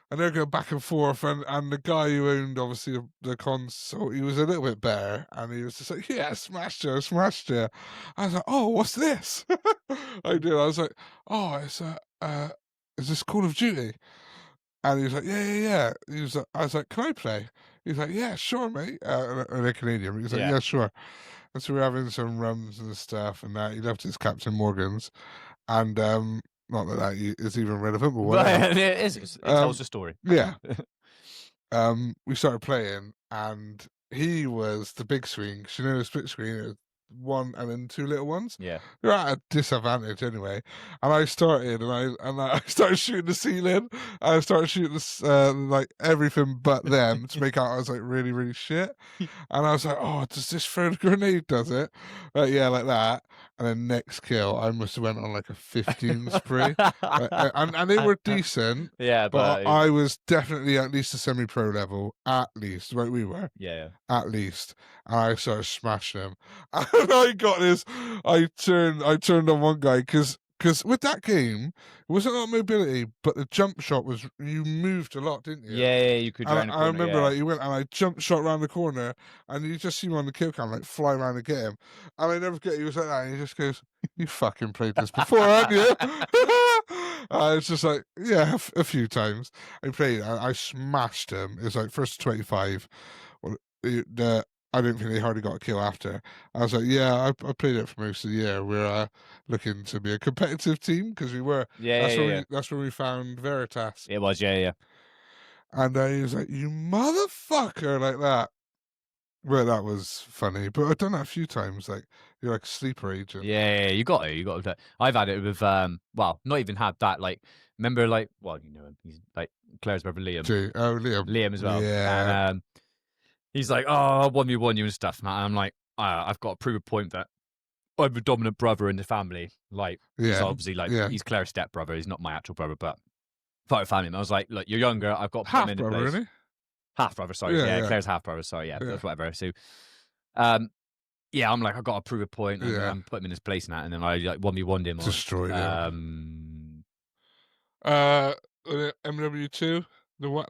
and they're going back and forth, and the guy who owned obviously the console, he was a little bit better, and he was just like, "Yeah, smashed her, smashed her." I was like, "Oh, what's this?" I did. I was like, "Oh, it's is this Call of Duty?" And he was like, "Yeah, yeah, yeah." He was like, I was like, "Can I play?" He was like, "Yeah, sure, mate." And they're Canadian. He was like, Yeah. "Yeah, sure." And so we're having some rums and stuff, and that he loved his Captain Morgans, and not that is even relevant, but whatever. But it is. It tells the story. Yeah. We started playing, and he was the big screen. 'Cause you know the split screen is one and then two little ones. Yeah. They're at a disadvantage anyway. And I started, I started shooting the ceiling. I started shooting this like everything but them to make out I was like really really shit. And I was like, "Oh, does this throw the grenade? Does it?" Yeah, like that. And then next kill, I must have went on like a 15 spree, and they were decent. Yeah, But but I was definitely at least a semi-pro level, at least, right? We were, yeah. at least. And I started smashing him. And I got this. I turned on one guy because with that game, it wasn't about mobility, but the jump shot was you moved a lot, didn't you? Yeah, you could And round the I corner. remember Yeah. like you went and I jump shot around the corner, and you just see him on the kill cam like fly around and get him. And I never forget he was like that, and he just goes, "You fucking played this before, haven't you?" It's just like, yeah, a few times. I played, I smashed him. It was like first 25. Well, I don't think they hardly got a kill after. I was like, yeah, I played it for most of the year. We're looking to be a competitive team because we were. Yeah, yeah. That's when we found Veritas. It was. Yeah, yeah. And he was like, "You motherfucker," like that. Well, that was funny. But I've done that a few times. Like, you're like a sleeper agent. Yeah, you got it. You got it. I've had it with well, not even had that. Like, remember, like, well, you know him. He's like Claire's brother Liam. Liam. Liam as well. Yeah. And he's like, "Oh, I won you and stuff." And I'm like, I've got to prove a point that I'm the dominant brother in the family. Like, Yeah. so obviously, like, Yeah. he's Claire's step brother. He's not my actual brother, but part of the family. And I was like, "Look, you're younger. I've got to put him Half in the brother, place." isn't Half brother, sorry. he? Yeah, Yeah. Claire's half brother. Sorry, yeah, Yeah. that's whatever. So, um, yeah, I'm like, I got to prove a point, and Yeah. I'm putting him in his place and that, and then I like 1v1'd him on Destroyed him. MW2,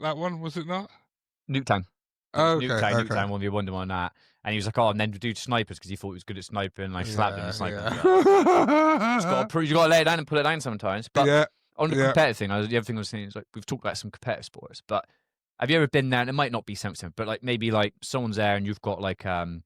that one was it not? Nuketown. Oh, okay, Nuketown, okay. 1v1'd him on that, and he was like, "Oh, and then do snipers because he thought he was good at sniping." And I slapped him and sniping. Yeah. You got to lay it down and pull it down sometimes. But Yeah. on the Yeah. competitive thing, the other thing I was saying is like we've talked about some competitive sports, but have you ever been there? And it might not be something, but like maybe like someone's there and you've got like there'll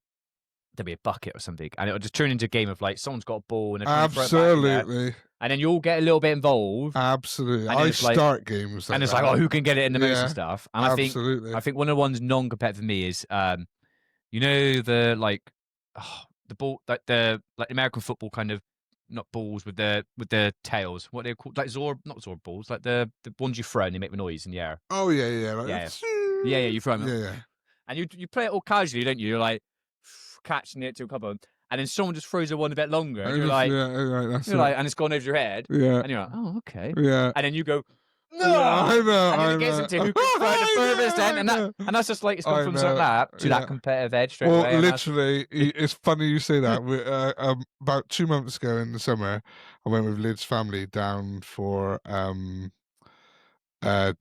be a bucket or something, and it'll just turn into a game of like someone's got a ball and they're trying to throw it back in there, Absolutely. and then you all get a little bit involved, Absolutely. and then I it's like, start games like and it's that. like, oh, who can get it in the most Yeah, and stuff. And absolutely. I think one of the ones non-competitive for me is you know the like the ball like the American football kind of not balls with the tails. What they're called, like not Zorb balls, like the ones you throw and they make the noise in the air. Oh, yeah, yeah. Like, Yeah, yeah, you throw them. Yeah, yeah. And you play it all casually, don't you? You're like catching it to a couple, and then someone just throws it one a bit longer, and you're like, and it's gone over your head, yeah. and you're like, oh, okay, Yeah. and then you go, no, yeah, I know, and then I it gets know. into who can throw it the furthest end, and that's just like it's gone from something like that to that competitive edge straight away. Well, literally, it's funny you say that. We, about 2 months ago in the summer, I went with Lid's family down for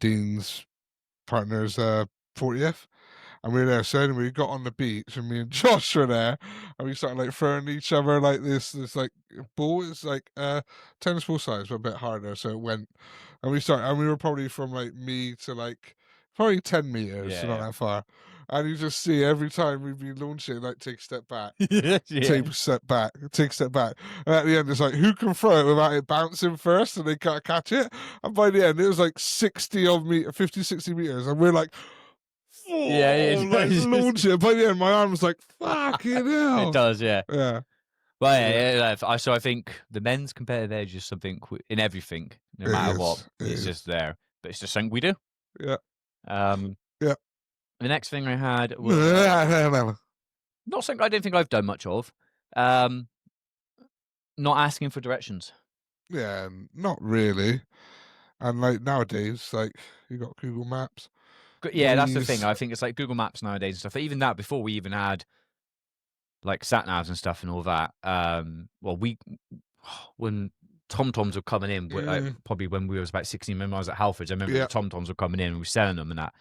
Dean's partner's 40th. And we were there. So anyway, we got on the beach, and me and Josh were there, and we started like throwing each other like this like ball. It's like tennis ball size, but a bit harder. So it went, and we were probably from like me to like probably 10 meters, so not that far. And you just see every time we'd be launching, like take a step back, take a step back, take a step back. And at the end, it's like, who can throw it without it bouncing first and they can't catch it? And by the end, it was like 50, 60 meters. And we're like, like launch it. By the end, my arm was like, fucking hell. It does, yeah. Yeah. Well, yeah. So I think the men's competitive edge is something in everything, no matter what. It's just there. But it's just something we do. Yeah. Yeah. The next thing I had was not something I don't think I've done much of. Not asking for directions. Yeah, not really. And like nowadays, like you got Google Maps. Yeah, that's the thing. I think it's like Google Maps nowadays and stuff. Even that before we even had like sat navs and stuff and all that. Well, when Tom-toms were coming in, Mm, probably when we was about 16, when I was at Halfords. I remember the yeah, Tom-toms were coming in and we were selling them and that.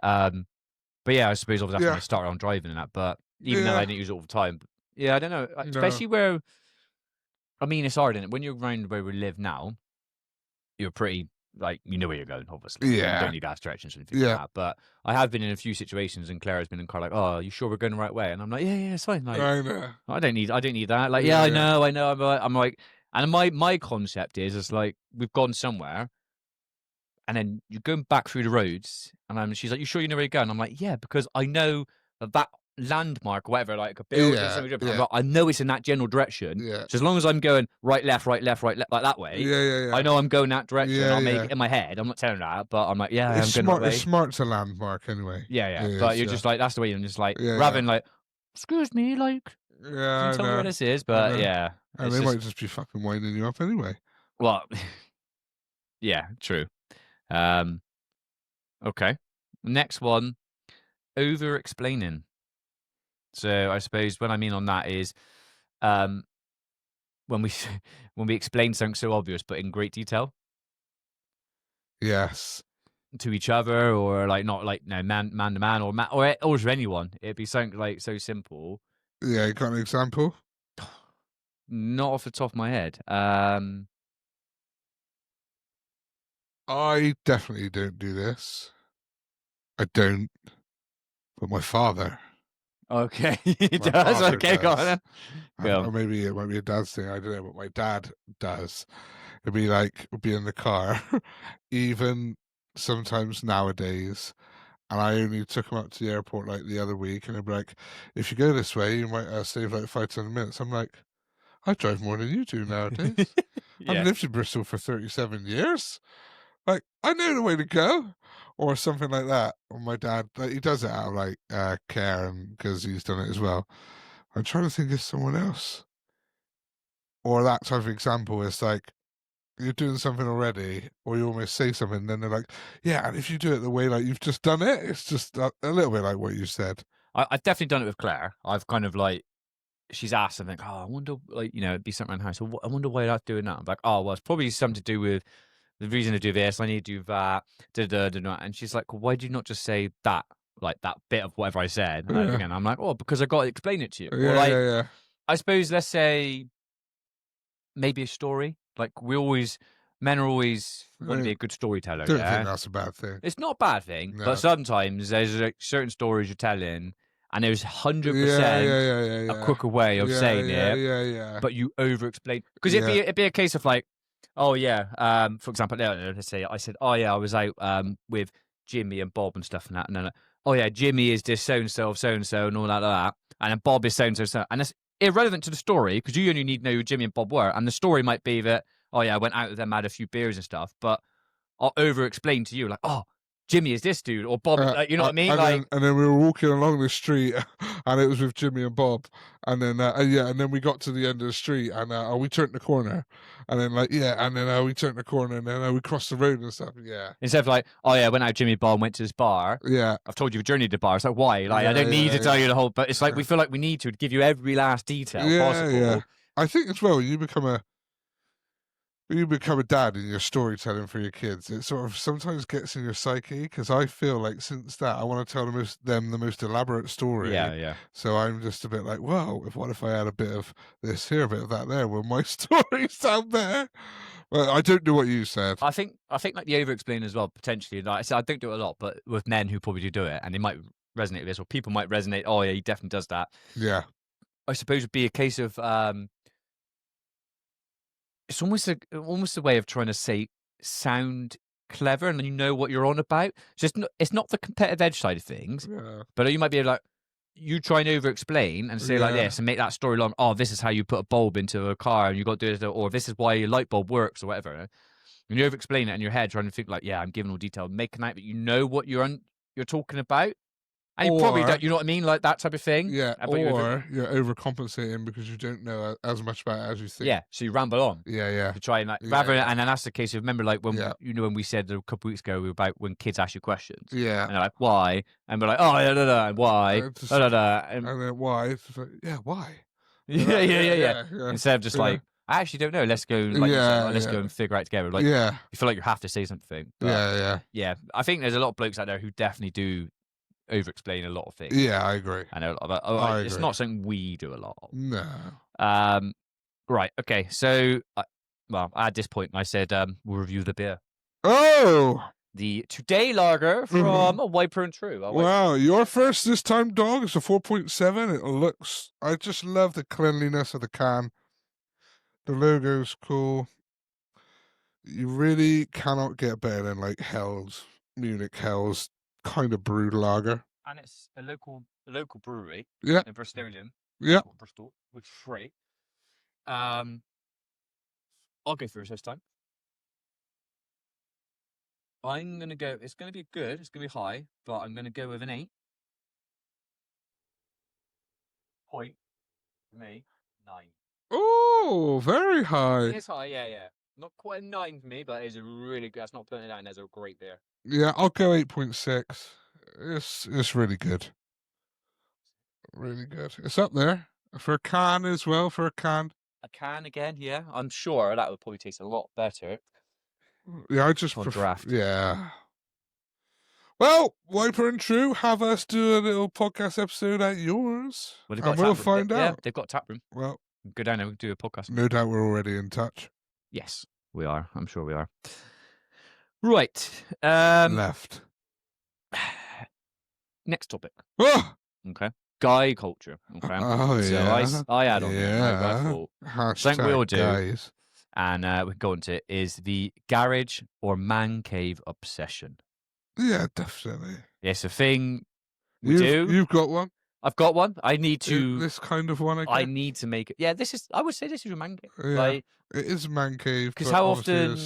Um, but yeah, I suppose obviously that's when yeah, I started on driving and that. But even then, I yeah. didn't use it all the time. But yeah, I don't know. No, Especially where, I mean, it's hard, isn't it? When you're around where we live now, you're pretty, like, you know where you're going, obviously. You don't yeah, need gas directions or anything like yeah. that. But I have been in a few situations and Claire has been in the car like, oh, are you sure we're going the right way? And I'm like, yeah, it's fine. Like, I know. I don't need that. Like, yeah, Yeah, yeah, I know. I'm like, and my concept is like, we've gone somewhere and then you're going back through the roads, and she's like, "You sure you know where you're going?" I'm like, "Yeah, because I know that landmark or whatever, like a building, yeah, something different. I'm yeah, like, I know it's in that general direction. yeah, So as long as I'm going right, left, right, left, right, left, like that way, yeah, yeah, I yeah, know I'm going that direction. yeah, I'll make yeah. it in my head. I'm not telling her that, but I'm like, yeah, I'm going the right It's way. smart to landmark anyway. Yeah, yeah. It But is. you're Yeah, just like, that's the way. I'm just like, yeah, rather yeah, than like, excuse me, like, yeah. can you I tell me where know. this is? I But know. yeah, And it's they just, might just be fucking winding you up anyway. well, yeah, true. Um, okay. Next one, over explaining. So I suppose what I mean on that is, um, when we when we explain something so obvious but in great detail Yes. to each other, or like not like man to man, or to anyone, it'd be something like so simple. Yeah. You got an example? Not off the top of my head. I definitely don't do this. I don't. But my father. Okay, he My does. father Okay, go on. does. Then. Go Or on. maybe it might be a dad's thing. I don't know. But my dad does. It'd be like, we'll be in the car, even sometimes nowadays. And I only took him up to the airport like the other week, and he'd be like, if you go this way, you might save like 5 to 10 minutes. I'm like, I drive more than you do nowadays. I've Yeah. lived in Bristol for 37 years. Like, I know the way to go, or something like that. Or my dad, like, he does it out of like care, and because he's done it as well. I'm trying to think of someone else, or that type of example. It's like you're doing something already, or you almost say something, and then they're like, "Yeah," and if you do it the way like you've just done it, it's just a little bit like what you said. I've definitely done it with Claire. I've kind of like, she's asked something. Oh, I wonder, like, it'd be something around the house. So I wonder why that's doing that. I'm like, oh, well, it's probably something to do with the reason to do this. I need to do that. Da, da, da, da. And she's like, why do you not just say that? Like that bit of whatever I said. And Yeah, again, I'm like, oh, because I got to explain it to you. Or yeah, like, yeah, I suppose, let's say maybe a story. Like men are always yeah. want to be a good storyteller. Don't think Yeah. that's a bad thing. It's not a bad thing, but No. sometimes there's like certain stories you're telling and there's Yeah, 100% yeah, yeah, yeah, a yeah. quicker way of Yeah, saying yeah, it, yeah, yeah. but you over explain because Yeah. it'd be a case of like, oh yeah, for example, let's say I said, oh yeah, I was out with Jimmy and Bob and stuff and that, and then oh yeah, Jimmy is this so and so and all that, and then Bob is so and so, and that's irrelevant to the story because you only need to know who Jimmy and Bob were, and the story might be that, oh yeah, I went out with them, had a few beers and stuff, but I'll over explain to you like, oh, Jimmy is this dude or Bob, you know what I mean, like. And then we were walking along the street, and it was with Jimmy and Bob, and then yeah, and then we got to the end of the street, and we turned the corner, and then like yeah, and then we turned the corner, and then we crossed the road and stuff. Yeah, Instead of like, oh yeah, I went out Jimmy Bar and went to this bar. yeah, I've told you a journey to the bar. It's like, why? Like, I yeah, don't need yeah, to tell yeah, you the whole, but it's like we feel like we need to give you every last detail yeah, yeah. possible. I think as well, when you become a dad and you're storytelling for your kids, it sort of sometimes gets in your psyche because I feel like since that I want to tell them the most elaborate story. Yeah, yeah. So I'm just a bit like, well, what if I had a bit of this here, a bit of that there? Will my story sound better? Well, I don't do what you said. I think like the over explain as well, potentially. Like I said, I don't do it a lot, but with men who probably do it and they might resonate with this, or people might resonate, oh yeah, he definitely does that. Yeah, I suppose it'd be a case of it's almost a way of trying to say sound clever and you know what you're on about. So it's not the competitive edge side of things, yeah, but you might be like, you try and over explain and say like yeah, this and make that story long. Oh, this is how you put a bulb into a car and you got to do this, or this is why your light bulb works or whatever. And you over explain it in your head, trying to think like, yeah, I'm giving all detail, making out that you know what you're talking about. And you probably or don't, you know what I mean? Like that type of thing. yeah, But or you're overcompensating because you don't know as much about it as you think. yeah, so you ramble on. Yeah, yeah, To try and like yeah, yeah. and then that's the case of, remember like when Yeah. when we said a couple of weeks ago about when kids ask you questions Yeah. and they're like why, and we're like, oh yeah, and why, And then why? It's just like, yeah, why? yeah, Yeah, yeah. instead of just Yeah. like, I actually don't know. Let's go, like you said, like, let's go and figure out together. Like, yeah, you feel like you have to say something, but yeah, yeah, I think there's a lot of blokes out there who definitely do over-explain a lot of things. yeah. I agree. I know, but I it's agree. not something we do a lot of. No. Right, okay. So, well, at this point, I said we'll review the beer. Oh, The Today Lager from Wiper and True. wow! Your first this time, dog. It's a 4.7. It looks. I just love the cleanliness of the can. The logo's cool. You really cannot get better than like Munich Hell's kind of brewed lager. And it's a local brewery. Yeah. In Bristolian. Yeah. Bristol, which is free. I'll go first this time. I'm going to go, it's going to be good, it's going to be high, but I'm going to go with an 8. Point. For me, 9. Oh, very high. It's high, yeah. Not quite a 9 for me, but it's a really good, that's not putting it down, there's a great beer. Yeah, I'll go 8.6. It's really good. Really good. It's up there. For a can as well, for a can. A can again, yeah. I'm sure that would probably taste a lot better. Yeah, I just prefer draft. Yeah. Well, Wiper and True, have us do a little podcast episode at yours. Well, and we'll find out. Yeah, they've got a tap room. Well, go down there and do a podcast. No doubt we're already in touch. Yes, we are. I'm sure we are. Right. Left. Next topic. Oh! Okay. Guy culture. Okay. Oh, yeah. So I add on there. I thought, something we all do, guys. and we can go into it, is the garage or man cave obsession. Yeah, definitely. It's a thing we do. You've got one? I've got one. I need to... This kind of one, I need to make it... Yeah, I would say this is a man cave. Yeah, like, it is a man cave. Because how often...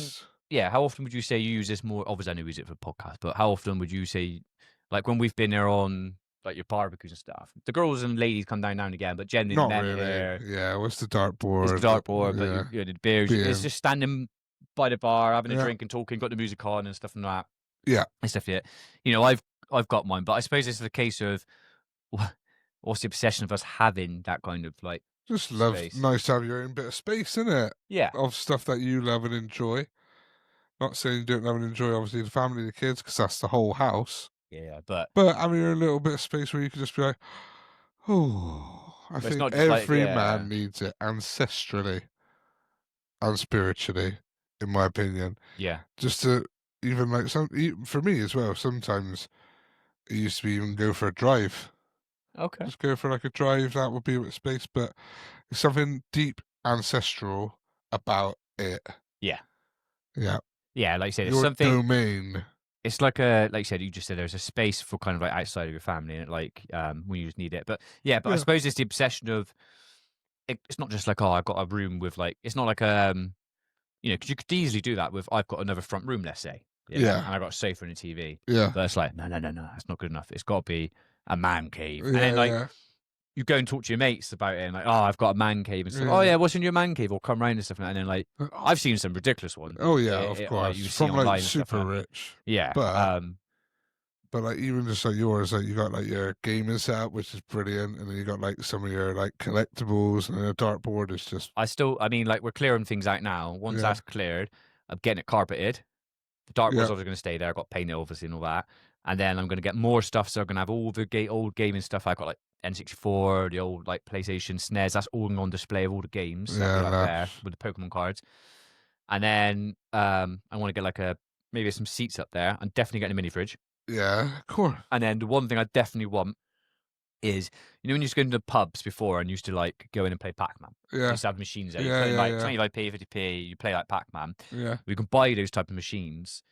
Yeah, how often would you say you use this more? Obviously, I know we use it for podcast, but how often would you say, like when we've been there on like your barbecues and stuff, the girls and ladies come down now and again, but generally not the men really. are Yeah, what's the dartboard? It's the dartboard, but the beers. It's just standing by the bar, having a drink and talking, got the music on and stuff like that. Yeah, and stuff. Yeah, you know, I've got mine, but I suppose it's the case of what's the obsession of us having that kind of like just space. love. Nice to have your own bit of space, isn't it? Yeah, of stuff that you love and enjoy. Not saying you don't love and enjoy, obviously, the family, the kids, because that's the whole house. Yeah, but having a little bit of space where you can just be like, oh, I think every man needs it, ancestrally and spiritually, in my opinion. Yeah. Just to even like for me as well. Sometimes it used to be even go for a drive. Okay. Just go for like a drive. That would be with space, but there's something deep ancestral about it. Yeah. Yeah. Yeah, like you said, it's something domain. It's like you said, you just said there's a space for kind of like outside of your family, and like when you just need it. But I suppose it's the obsession of it's not just like, oh, I've got a room with like, it's not like you know, because you could easily do that with I've got another front room, let's say, and I got a sofa and a TV. Yeah, but it's like no, that's not good enough. It's got to be a man cave, and then like. You go and talk to your mates about it, and like, oh, I've got a man cave and stuff. Oh yeah, what's in your man cave? Or come round and stuff like that. And then like, I've seen some ridiculous ones. Oh yeah, of course. Like, you see from like super rich. Yeah, but like even just like yours, like you got like your gaming setup, which is brilliant, and then you got like some of your like collectibles, and a dartboard is just. I mean, like we're clearing things out now. Once that's cleared, I'm getting it carpeted. The dartboard's obviously going to stay there. I've got painted obviously and all that. And then I'm going to get more stuff. So I'm going to have all the old gaming stuff. I got like N64, the old like PlayStation, SNES. That's all on display of all the games there with the Pokemon cards. And then I want to get like maybe some seats up there. I'm definitely getting a mini fridge. Yeah, cool. And then the one thing I definitely want is, you know, when you used to go into the pubs before and used to like go in and play Pac-Man. Yeah. You used to have machines there. You play like 25p, 50p. You play like Pac-Man. Yeah. We can buy those type of machines.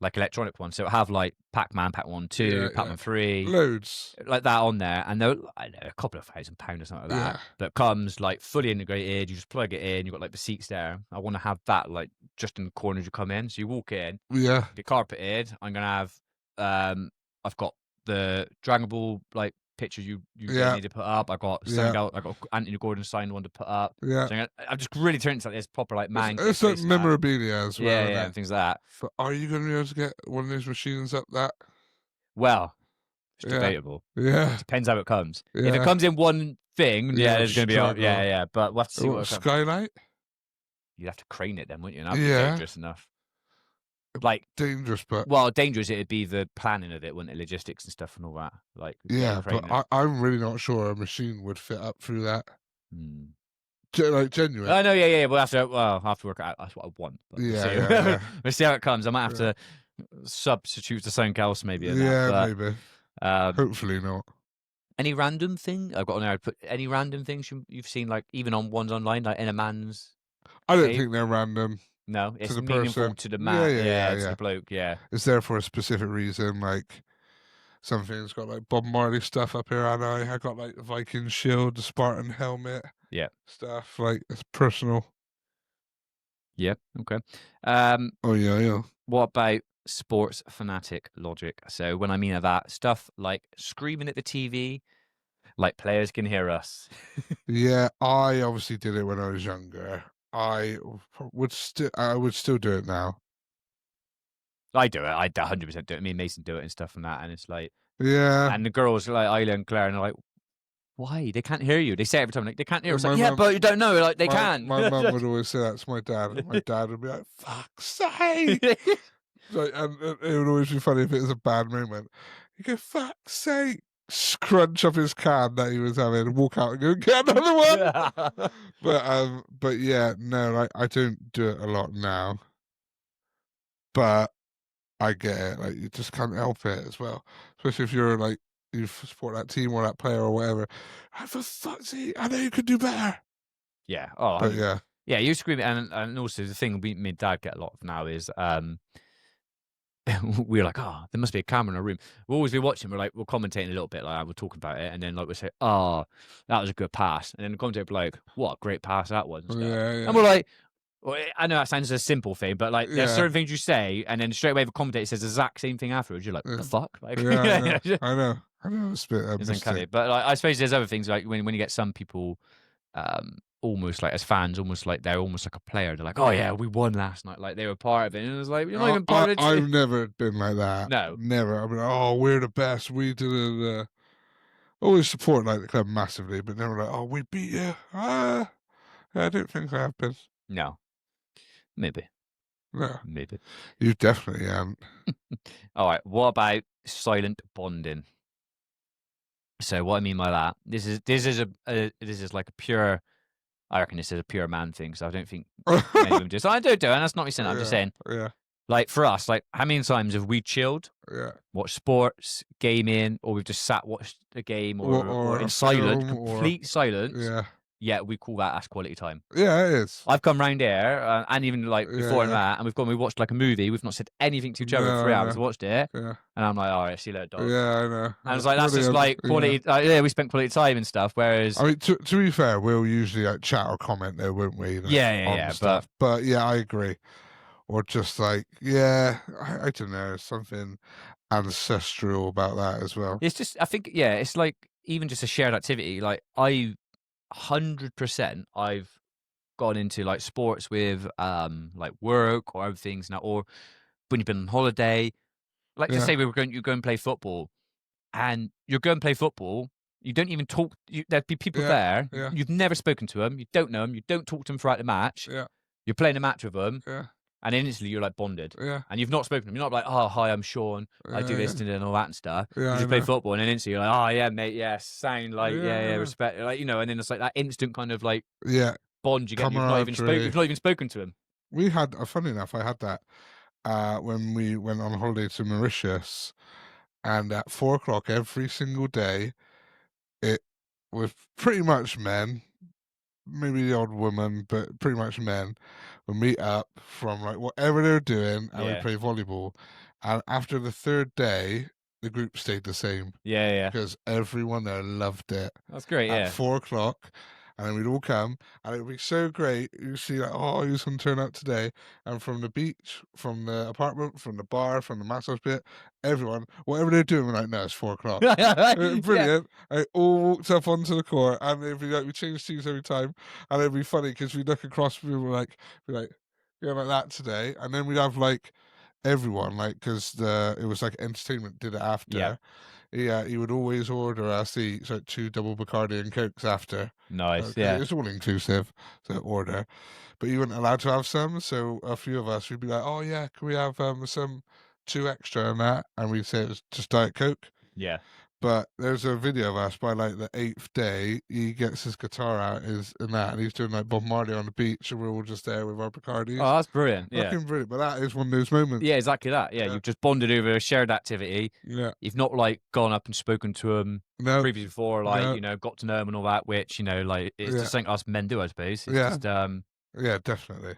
Like electronic ones, so it'll have like Pac-Man, Pac-Man 2, Pac-Man 3, loads like that on there, and they're I don't know, a couple of £1,000 or something like that. That comes like fully integrated. You just plug it in. You've got like the seats there. I want to have that like just in the corners you come in. So you walk in, the carpeted. I'm gonna have I've got the Dragon Ball like pictures you need to put up. I got something else. I got Anthony Gordon signed one to put up. Yeah, so I'm just really turning to like this proper like man. It's like memorabilia as well. Yeah, and things like that. But are you going to be able to get one of those machines up that? Well, it's debatable. Yeah, it depends how it comes. If it comes in one thing, there's going to be but we'll have to see what Skylight. you'd have to crane it then, wouldn't you? And that'd be Yeah, dangerous enough. Like, dangerous, but well, dangerous it'd be the planning of it, wouldn't it? Logistics and stuff and all that. Like, yeah, yeah, but craning it. I'm really not sure a machine would fit up through that. Hmm. Like, genuine. Oh no, yeah, yeah. We'll have to work out. That's what I want, but we'll Yeah, see. yeah, yeah. We'll see how it comes. I might have Yeah, to substitute for something else maybe in that. yeah, But maybe. um, Hopefully not. any random thing I've got on there. I'd put any random things you've seen, like even on ones online, like in a man's I don't shave. think they're random No, to it's the meaningful person. to the Yeah, man. yeah, yeah, Yeah, to yeah. the bloke. Yeah, It's there for a specific reason. Like something's got like Bob Marley stuff up here, and I got like the Viking shield, the Spartan helmet yeah, stuff. Like it's personal. yeah. Okay. Um, Oh yeah, yeah. what about sports fanatic logic? So when I mean of that stuff like screaming at the TV, like players can hear us. Yeah, I obviously did it when I was younger. I would still do it now. I do it. I 100% do it. Me and Mason do it and stuff and that. And it's like, Yeah, and the girls like Isla and Claire, and they're like, why? They can't hear you. They say every time, like, they can't hear us. Like, my yeah, mum, but you don't know. Like, they can. my mum would always say that to my dad, and my dad would be like, "Fuck's sake!" Like, and it would always be funny if it was a bad moment. You go, "Fuck's sake!" Scrunch up his can that he was having, and walk out and go get another one. But yeah, no, like I don't do it a lot now, but I get it. Like you just can't help it as well, especially if you're like you support that team or that player or whatever. "Oh, for fuck's sake, I know you could do better." Yeah. Oh, But 100. yeah, Yeah, you scream it. And also the thing me and dad get a lot of now is, we're like, oh, there must be a camera in our room. We'll always be watching. We're commentating a little bit, like we're talking about it, and then like we say, oh, that was a good pass, and then the commentator will be like, what a great pass that was and stuff. yeah, And yeah, we're like, well, I know that sounds a simple thing, but like there's yeah, certain things you say, and then straight away the commentator says the exact same thing afterwards. You're like, what yeah. the fuck? Like, Yeah, I know, it's I know, I know. It's a bit uncanny. mistake. But like, I suppose there's other things like when you get some people, almost like as fans, almost like they're almost like a player. They're like, oh yeah, we won last night. Like they were part of it, and it was like you're not even part of it. I've never been like that. No. Never. I mean, oh, we're the best. We did it. Always support like the club massively, but never like, oh, we beat you. Ah, I don't think I have been. No. Maybe. No, Maybe. you definitely haven't. All right. What about silent bonding? So what I mean by that, this is like a pure. I reckon this is a pure man thing. So I don't think many women do. So I don't do it. And that's not me saying. I'm just Yeah, saying, yeah, like for us, like how many times have we chilled, yeah. watched sports, gaming, or we've just sat watched a game, or Or in a silent, film, or complete silence. yeah, Yeah, we call that's quality time. yeah. It is. I've come round here, and even like Yeah, before and yeah. that, and we watched like a movie. We've not said anything to each other for No, 3 hours. no. Watched it, Yeah, and I'm like, all right, see you later, dog. yeah. I know. And I was like, that's just Brilliant. like quality. Yeah, we spent quality time and stuff. Whereas, I mean, to be fair, we'll usually like chat or comment though, won't we? Like, on yeah, stuff. But yeah, I agree. Or just like, yeah, I don't know, there's something ancestral about that as well. it's just, I think, yeah, it's like even just a shared activity. Like 100%, I've gone into like sports with like work or other things now, or when you've been on holiday. Like just Yeah, say you go and play football, and you're going to play football. You don't even talk. There'd be people yeah, there. yeah, You've never spoken to them. You don't know them. You don't talk to them throughout the match. yeah, You're playing a match with them, yeah, and instantly you're like bonded. yeah, And you've not spoken to them. You're not like, oh, hi, I'm Sean. I do this yeah, and all that and stuff. yeah, You I just play know. football, and then instantly you're like, oh, yeah, mate, yeah, sound like, Yeah, yeah, I know. respect. Like, and then it's like that instant kind of like Yeah, bond you get. camaraderie. You've not even spoken to them. We had, funny enough, I had that when we went on holiday to Mauritius, and at 4 o'clock every single day, it was pretty much men, maybe the odd woman, but pretty much men would meet up from like whatever they're doing, and we Yeah. play volleyball. And after the third day, the group stayed the same Yeah. because everyone there loved it. That's great, At yeah. 4 o'clock, and then we'd all come, and it would be so great. You see, like, oh, who's going to turn up today? And from the beach, from the apartment, from the bar, from the massage pit, everyone, whatever they're doing, we're like, no, it's 4 o'clock. Yeah. Brilliant. I all walked up onto the court, and it'd be like we change teams every time, and it'd be funny because we look across, we were like, yeah, like that today, and then we'd have like everyone, like, because it was like entertainment did it Yeah. after. Yeah, he would always order us to eat so 2 double Bacardi and Cokes after, Nice. because Yeah. it's all inclusive, so order. But you weren't allowed to have some, so a few of us would be like, "Oh, yeah, can we have, some 2 extra and that?" And we'd say it was just Diet Coke. Yeah. But there's a video of us by, like, the 8th day, he gets his guitar out, and he's doing, like, Bob Marley on the beach, and we're all just there with our Oh, Bacardis. that's brilliant. Yeah. Fucking brilliant, but that is one of those moments. Yeah, exactly that. Yeah, Yeah, you've just bonded over a shared activity. yeah. You've not like gone up and spoken to them No, previously before, like, no, you know, got to know them and all that, which, you know, like it's yeah, just something us men do, I suppose. It's yeah, just yeah, definitely.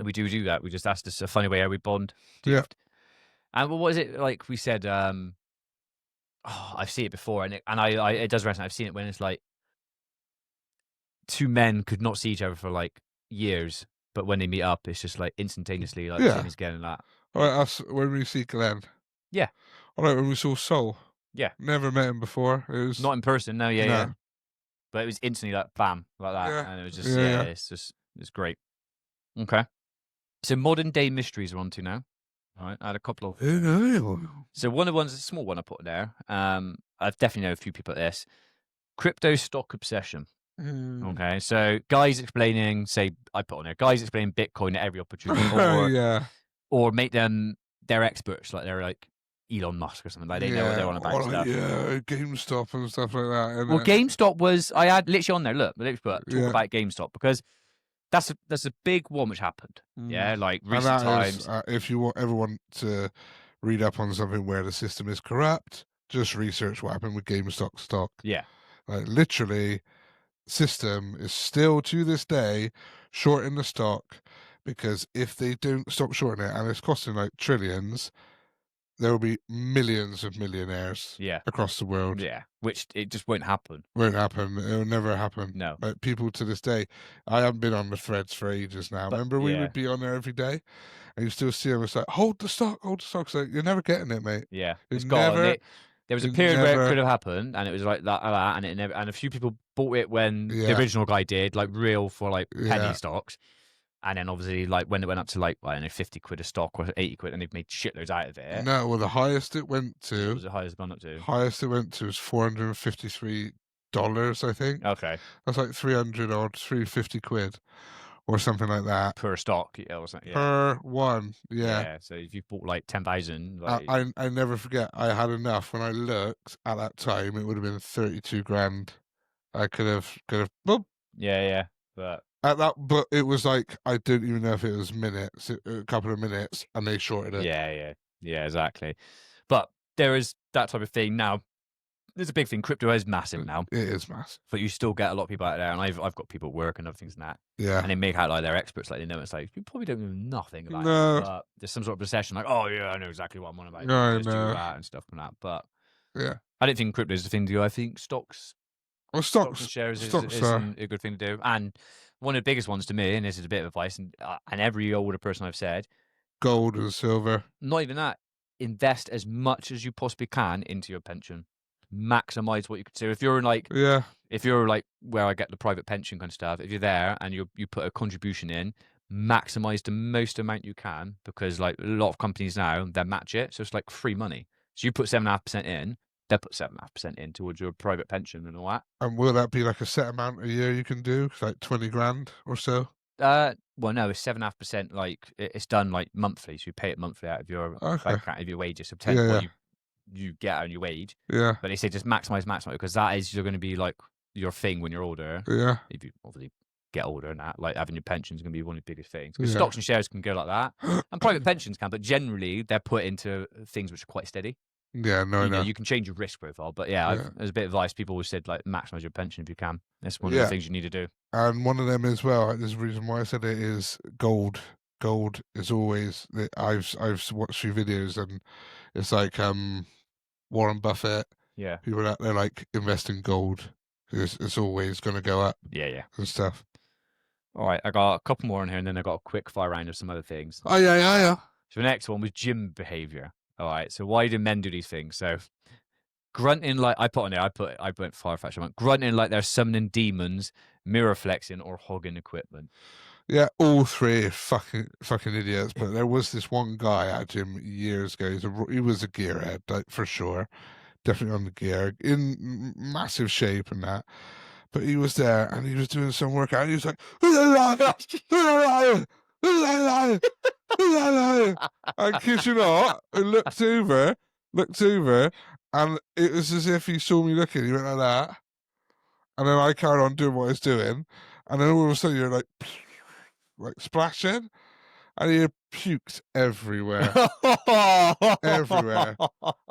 we do that. We just that's just a funny way how we bond. Yeah. Just and what is it like we said, oh, I've seen it before and I it does resonate. I've seen it when it's like two men could not see each other for like years, but when they meet up, it's just like instantaneously like Yeah. same as getting that. Alright, us when we see Glenn. Yeah, Alright, when we saw Soul. yeah. Never met him before. It was Not in person, no, yeah, yeah. no. But it was instantly like bam, like that. Yeah. And it was just Yeah, yeah, yeah. it's great. Okay. So modern day mysteries we're on to now. All right. I had a couple of so one of the ones a small one I put in there. I've definitely know a few people at this. Crypto stock obsession. Mm. Okay. So guys explaining, say I put on there, guys explaining Bitcoin at every opportunity or Yeah. or make them they're experts, like they're like Elon Musk or something. Like they know what Yeah. they're on about Or like, stuff. yeah, GameStop and stuff like that, Well, innit? GameStop was I had literally on there. Look, let's put talk Yeah. about GameStop because that's a big one which happened. Mm. Yeah, like And recent that is, times. if you ever want to read up on something where the system is corrupt, just research what happened with GameStop stock. Yeah, Like, literally, system is still to this day shorting the stock because if they don't stop shorting it and it's costing like trillions, there will be millions of millionaires yeah, across the world. yeah. Which it just won't happen. Won't happen. It'll never happen. No, Like people to this day, I haven't been on the threads for ages now. but Remember, we yeah, would be on there every day, and you still see them. It's like, hold the stock, hold the stock. It's like, you're never getting it, mate. yeah. You're It's gone. never, There was a you're period where it could never. have happened, and it was like that, and it never. And a few people bought it when the Yeah, original guy did, like real for like penny yeah. stocks. And then obviously, like when it went up to like I don't know, 50 quid a stock or 80 quid, and they've made shitloads out of it. No, well, the What was the highest gone up to? highest it went to was $453, I think. Okay, That's like 300 or 350 quid or something like that per stock, yeah, or something. Yeah, per one. Yeah. yeah. So if you bought like 10,000, I, like I I never forget. I had enough when I looked at that time. It would have been 32 grand. I could have. Well, yeah, yeah. But at that, but it was like I didn't even know if it was minutes, a couple of minutes, and they shorted it. yeah, yeah, yeah, exactly. But there is that type of thing now. There's a big thing. Crypto is massive now, It is massive. but you still get a lot of people out there, and I've got people at work and other things and that, Yeah. and they make out like they're experts, like they know. It's like you probably don't know nothing about it, No. but there's some sort of obsession, like oh yeah, I know exactly what I'm on about. No. Just do No. that and stuff and that. But Yeah. I don't think crypto is the thing to do. I think Well, stocks and shares stocks is are. a good thing to do. And one of the biggest ones to me, and this is a bit of advice, and every older person I've said, Gold and silver. not even that. Invest as much as you possibly can into your pension. Maximize what you could do. Yeah. If you're like where I get the private pension kind of stuff, if you're there and you put a contribution in, maximize the most amount you can because like a lot of companies now they match it, so it's like free money. So you put 7.5% in, they'll put 7.5% in towards your private pension and all that. And will that be like a set amount a year you can do? Like 20 grand or so? Well, no, it's 7.5%. Like it's done like monthly, so you pay it monthly out of your Okay. bank account of your wages. So Yeah, depends what yeah. you get on your wage. Yeah. But they say just maximize because that is you're going to be like your thing when you're older. Yeah. If you obviously get older and that, like having your pension is going to be one of the biggest things. Because Yeah. stocks and shares can go like that, and private pensions can, but generally they're put into things which are quite steady. Yeah, no, You know, no. you can change your risk profile, but yeah, Yeah. there's a bit of advice. People always said like maximize your pension if you can. That's one of the Yeah. things you need to do. And one of them as well, there's a reason why I said it is gold. Gold is always I've watched few videos and it's like Warren Buffett, Yeah, people out there like invest in gold. It's always gonna go up yeah, yeah. and stuff. All right, I got a couple more in here, and then I got a quick fire round of some other things. Oh yeah, yeah, yeah. So the next one was gym behavior. All right, so why do men do these things? So grunting like I put on there, I went far fetched. I went grunting like they're summoning demons, mirror flexing, or hogging equipment. Yeah, all three are fucking idiots. But there was this one guy at gym years ago. He was a gearhead, like, for sure. Definitely on the gear, in massive shape and that. But he was there and he was doing some workout. And he was like, I kid you not, I looked over, and it was as if he saw me looking. He went like that. And then I carried on doing what I was doing. And then all of a sudden you're like splashing. And he had puked everywhere. Everywhere.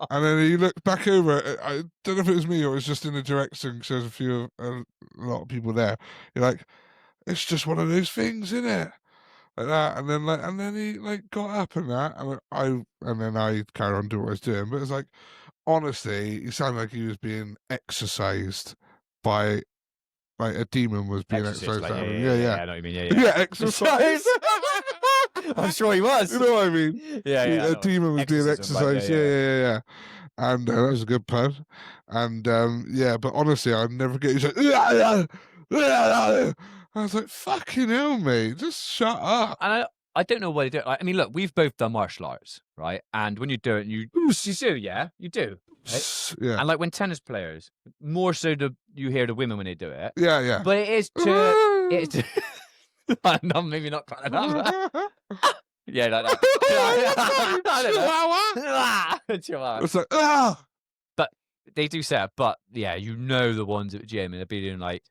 And then he looked back over. I don't know if it was me or it was just in the direction because there's a lot of people there. You're like, it's just one of those things, isn't it? Like that. And then he like got up and that. And then I carried on doing what I was doing. But it's like, honestly, he sounded like he was being exercised by, like, a demon was being exercised like, out of him. Yeah, I know what you mean. Yeah. Yeah, exercise. I'm sure he was. You know what I mean? Yeah. A demon was being exercised. Yeah. And that was a good pun. And yeah, but honestly, I'd never get. He's like, I was like, fucking hell, mate, just shut up. And I don't know why they do it. I mean, look, we've both done martial arts, right? And when you do it, you do, yeah, you do. Right? Yeah. And like when tennis players, more so you hear the women when they do it. Yeah. But it is no, maybe not quite enough. Yeah, like that. Chihuahua. It's like, ah! But they do set up. But yeah, you know the ones at the gym, and they'll be doing like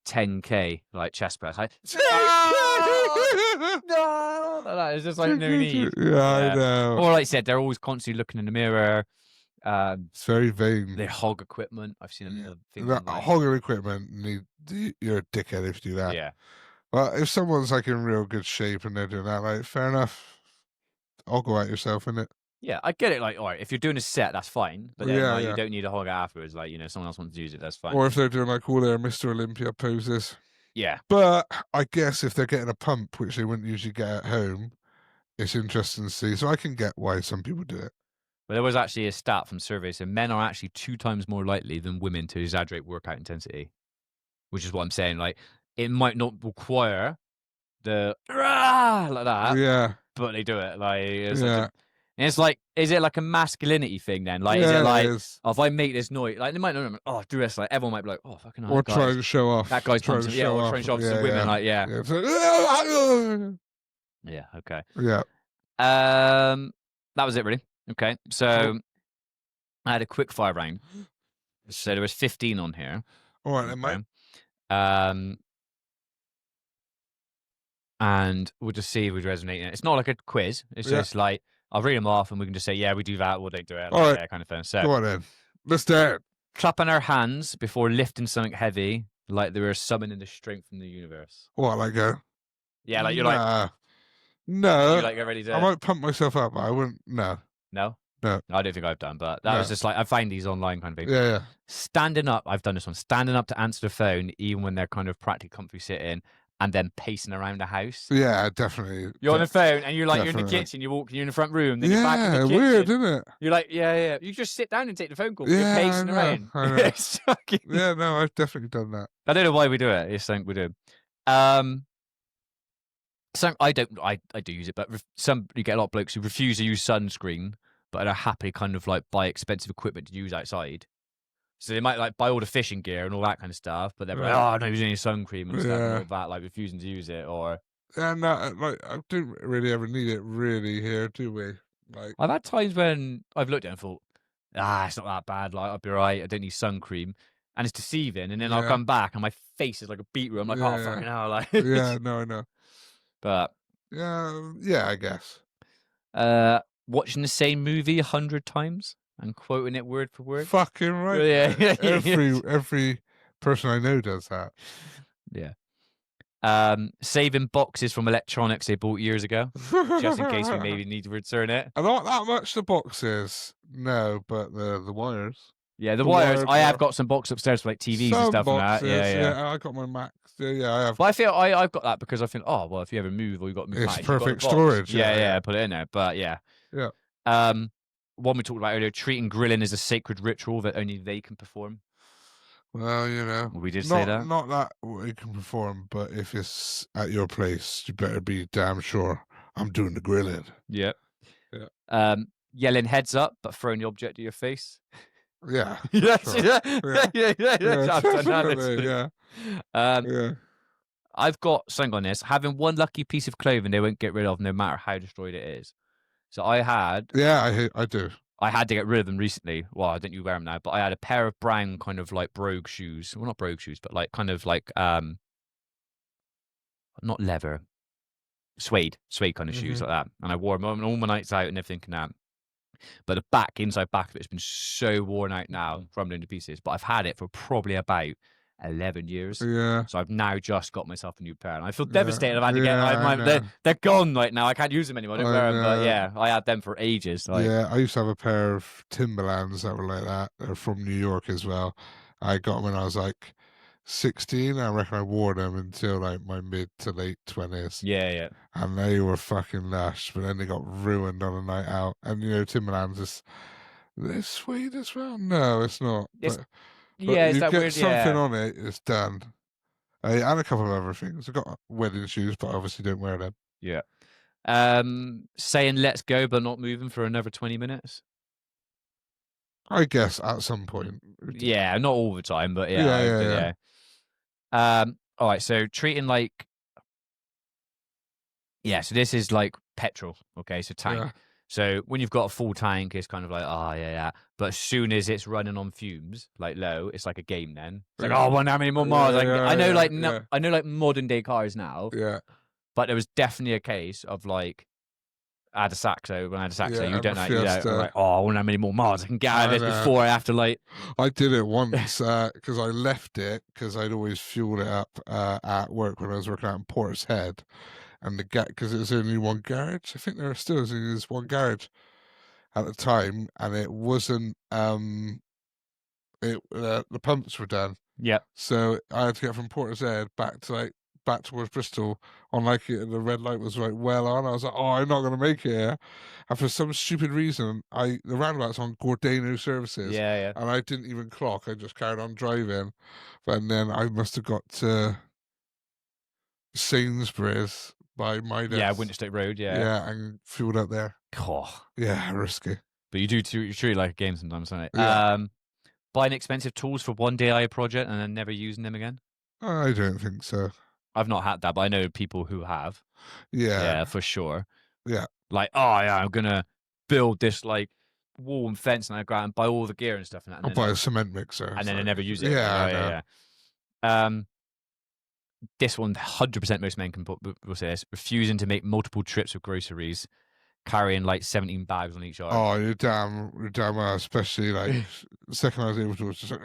10K like chest press. Like, no, it's just like no need. Yeah, I know. Or like I said, they're always constantly looking in the mirror. It's very vain. They hog equipment. I've seen a thing. Hogging equipment, you're a dickhead if you do that. Yeah. Well, if someone's like in real good shape and they're doing that, like, fair enough. I'll go at yourself, innit? Yeah, I get it. Like, all right, if you're doing a set, that's fine. But then you don't need a hog afterwards. Like, someone else wants to use it, that's fine. Or if they're doing like all their Mr. Olympia poses. Yeah. But I guess if they're getting a pump, which they wouldn't usually get at home, it's interesting to see. So I can get why some people do it. But there was actually a stat from surveys, so men are actually 2 times more likely than women to exaggerate workout intensity, which is what I'm saying. Like, it might not require the like that, yeah, but they do it. Like, it's like, is it like a masculinity thing then? Like, is it like, if I make this noise, like, they might not, do this, like, everyone might be like, oh, fucking hell. Or try to show off. That guy's trying to show off to women, like, yeah. Yeah, okay. Yeah. That was it, really. Okay, so I had a quick fire round. So there was 15 on here. All right, then, mate. And we'll just see if we resonate. It's not like a quiz. It's just like, I'll read them off and we can just say, yeah, we do that, or they do it. Like, all right. Kind of thing. So, go on then. Let's do it. Clapping our hands before lifting something heavy, like they were summoning the strength from the universe. What, like a... Yeah, like you're like... No. You like get ready to... I might pump myself up, but I wouldn't... No. No? No. I don't think I've done, but that was just like, I find these online kind of thing. Yeah. Standing up, I've done this one. Standing up to answer the phone, even when they're kind of practically comfy sitting, and then pacing around the house. Yeah, definitely. You're on the phone, and you're like, you're in the kitchen, you're in the front room, then you're back in the kitchen. Weird, isn't it? You're like, yeah. You just sit down and take the phone call. Yeah, you're pacing around. I know. It's fucking... Yeah, no, I've definitely done that. I don't know why we do it. It's something we do. So I do use it, but you get a lot of blokes who refuse to use sunscreen, but are happy kind of like buy expensive equipment to use outside. So they might like buy all the fishing gear and all that kind of stuff, but they're like, oh, I'm not using any sun cream and stuff and all that, like refusing to use it. Or no, like, I don't really ever need it really here, do we? Like, I've had times when I've looked at it and thought, it's not that bad. Like, I'll be right. I don't need sun cream, and it's deceiving. And then I'll come back and my face is like a beetroot. I'm like, oh fucking hell, like. Yeah, no, I know. But yeah, I guess. Watching the same movie 100 times and quoting it word for word. Fucking right. Yeah. Every person I know does that. Yeah. Saving boxes from electronics they bought years ago, just in case we maybe need to return it. And not that much the boxes, no, but the wires. Yeah, the wires. I have got some boxes upstairs for like TVs and stuff boxes, and that. Yeah. I got my Macs. Yeah, I have. But I feel I've got that because I think, oh well, if you ever move or you got to move, it's perfect storage. Yeah, put it in there. But yeah. One we talked about earlier, treating grilling as a sacred ritual that only they can perform. Well, you know, We did say that. not that we can perform, but if it's at your place, you better be damn sure I'm doing the grilling. Yeah. Yeah. Yelling heads up, but throwing the object at your face. Yeah. Yes, Sure. yeah, Yeah. yeah, yeah, yeah. Yeah, I've done that this definitely. week. Yeah. Um, Yeah. I've got something on this. Having one lucky piece of clothing they won't get rid of, no matter how destroyed it is. So Yeah, I do. I had to get rid of them recently. Well, I didn't wear them now, but I had a pair of brown kind of like brogue shoes. Well, not brogue shoes, but like kind of like not leather, suede kind of shoes Mhm. like that. And I wore them on all my nights out and everything. And that. But the inside back of it has been so worn out now, crumbling to pieces. But I've had it for probably about 11 years. Yeah. So I've now just got myself a new pair. And I feel Yeah. devastated. I've had to get, Yeah, I know. they're gone right now. I can't use them anymore. I don't I wear them. But know. yeah, I had them for ages. Like, Yeah, I used to have a pair of Timberlands that were like that. They're from New York as well. I got them when I was like 16. I reckon I wore them until like my mid to late 20s. yeah, yeah. And they were fucking lush, but then they got ruined on a night out. And you know, Timberlands is they're sweet as well. No, it's not. It's, But yeah, it's you that get weird, something yeah. on it, it's done. And a couple of other things. I've got wedding shoes, but I obviously don't wear them. Yeah. Saying let's go, but not moving for another 20 minutes. I guess at some point. Yeah, not all the time, but yeah, Yeah, yeah, yeah. all right, so treating like, yeah, so this is like petrol, okay, so tank. Yeah. So when you've got a full tank, it's kind of like, oh, yeah, yeah. But as soon as it's running on fumes, like low, it's like a game then. It's like, Yeah. oh, I wonder how many more miles I can get. I know, like, yeah. I know, like, modern day cars now, Yeah. but there was definitely a case of, like, I had a Saxo. When I had a Saxo, Yeah, you and don't the know, you know, I'm Fiesta. like, oh, I wonder how many more miles I can get out of this before I have to, like. I did it once because I left it because I'd always fueled it up at work when I was working out in Portishead. And because it was only one garage. I think there still is one garage at the time, and it wasn't. The pumps were done, Yep. so I had to get from Portishead back towards Bristol on like it, and the red light was like well on. I was like, oh, I'm not going to make it here. And for some stupid reason, the roundabout's on Gordano services, Yeah, yeah. and I didn't even clock. I just carried on driving, and then I must have got to Sainsbury's by my desk. Yeah, Winterstoke Road, yeah. Yeah, and fueled up there. Oh. Yeah, risky. But you treat it like a game sometimes, don't it? Yeah. Buying expensive tools for one DIY project and then never using them again. I don't think so. I've not had that, but I know people who have. Yeah. Yeah, for sure. Yeah. Like, oh yeah, I'm gonna build this like wall and fence, and I go out and buy all the gear and stuff, and that. I'll buy a cement mixer. And then I never use it. Yeah, I know. Yeah. This one, 100% most men will say this: refusing to make multiple trips of groceries, carrying like 17 bags on each arm. Oh, you're damn well. Especially like the second I was able to, was just like.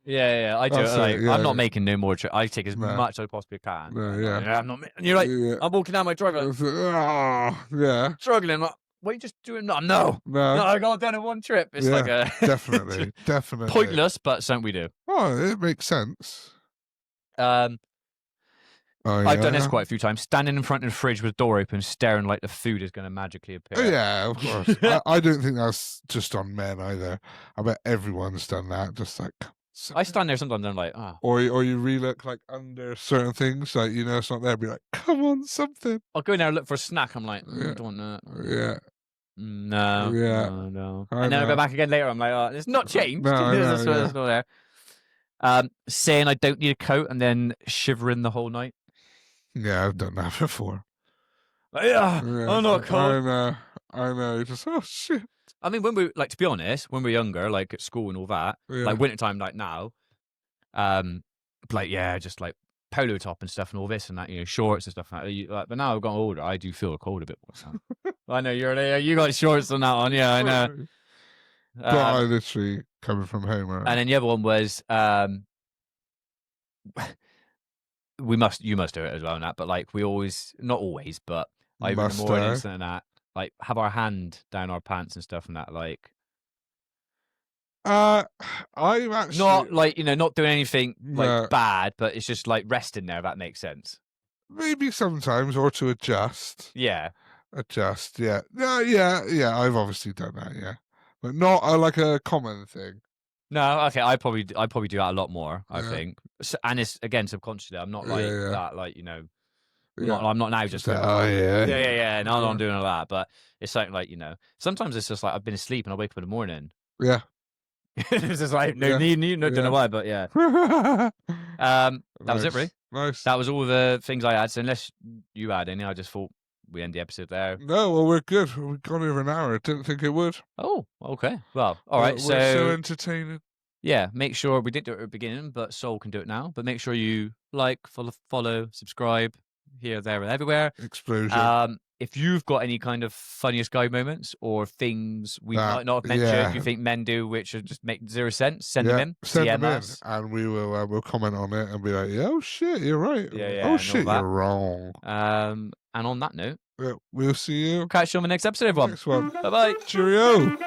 Yeah, I do. Like, yeah, I'm not making no more trips. I take as much as I possibly can. Yeah. I'm not. And you're like, I'm walking down my driveway. Like, yeah. Struggling. Like, what are you just doing? No, I got done in one trip. It's like a definitely. Pointless, but something we do. Oh, it makes sense. I've done this quite a few times. Standing in front of the fridge with the door open, staring like the food is going to magically appear. Yeah, of course. I don't think that's just on men either. I bet everyone's done that. Just like I stand there sometimes and I'm like, oh. Or you re-look like under certain things, like you know it's not there. Be like, come on, something. I'll go in there and look for a snack. I'm like, I don't want that. Yeah. No. Yeah. No. And then I go back again later. I'm like, oh, it's not changed. It's not there. Saying I don't need a coat and then shivering the whole night. Yeah, I've done that before. I'm not cold. I know. Just shit. I mean, when to be honest, when we were younger, like at school and all that, like wintertime, like now, just like polo top and stuff and all this and that, you know, shorts and stuff like that. But now I've gotten older, I do feel cold a bit more. So. I know you got shorts on that one, yeah, I know. But I literally coming from home, right? And then the other one was, you must do it as well, and that. But like we always, not always, but like in the mornings and that, like have our hand down our pants and stuff and that, like. I'm actually not like, you know, not doing anything like bad, but it's just like resting there. If that makes sense. Maybe sometimes, or to adjust. Yeah. Adjust. Yeah. I've obviously done that. Yeah, but not like a common thing. No, okay, I probably do that a lot more, I Yeah. think. And it's, again, subconsciously. I'm not Yeah, like yeah. that, like, you know, Yeah. I'm not now just Just putting like, my oh, phone. yeah. Yeah, yeah, yeah. No, I'm Yeah. not doing all that. But it's something like, you know, sometimes it's just like I've been asleep and I wake up in the morning. Yeah. It's just like no Yeah. need, no, don't know Yeah. why, but yeah. That was it, really. Nice. Nice. That was all the things I had. So unless you had any, I just thought we end the episode there. No, well, we're good. We've gone over an hour. I didn't think it would. Oh, okay. Well, all But right. we're so So entertaining. yeah, make sure we didn't do it at the beginning, but Soul can do it now. But make sure you like, follow, subscribe here, there, and everywhere. Explosion. If you've got any kind of funniest guy moments or things we might not have mentioned, you think men do, which just make zero sense, send them in. Send them DM in, us. and we will we'll comment on it and be like, yeah, oh shit, you're right. Yeah, Oh yeah, and all shit, that. you're wrong. And on that note, We'll see you catch you on the next episode, everyone. next one. Bye bye. Cheerio.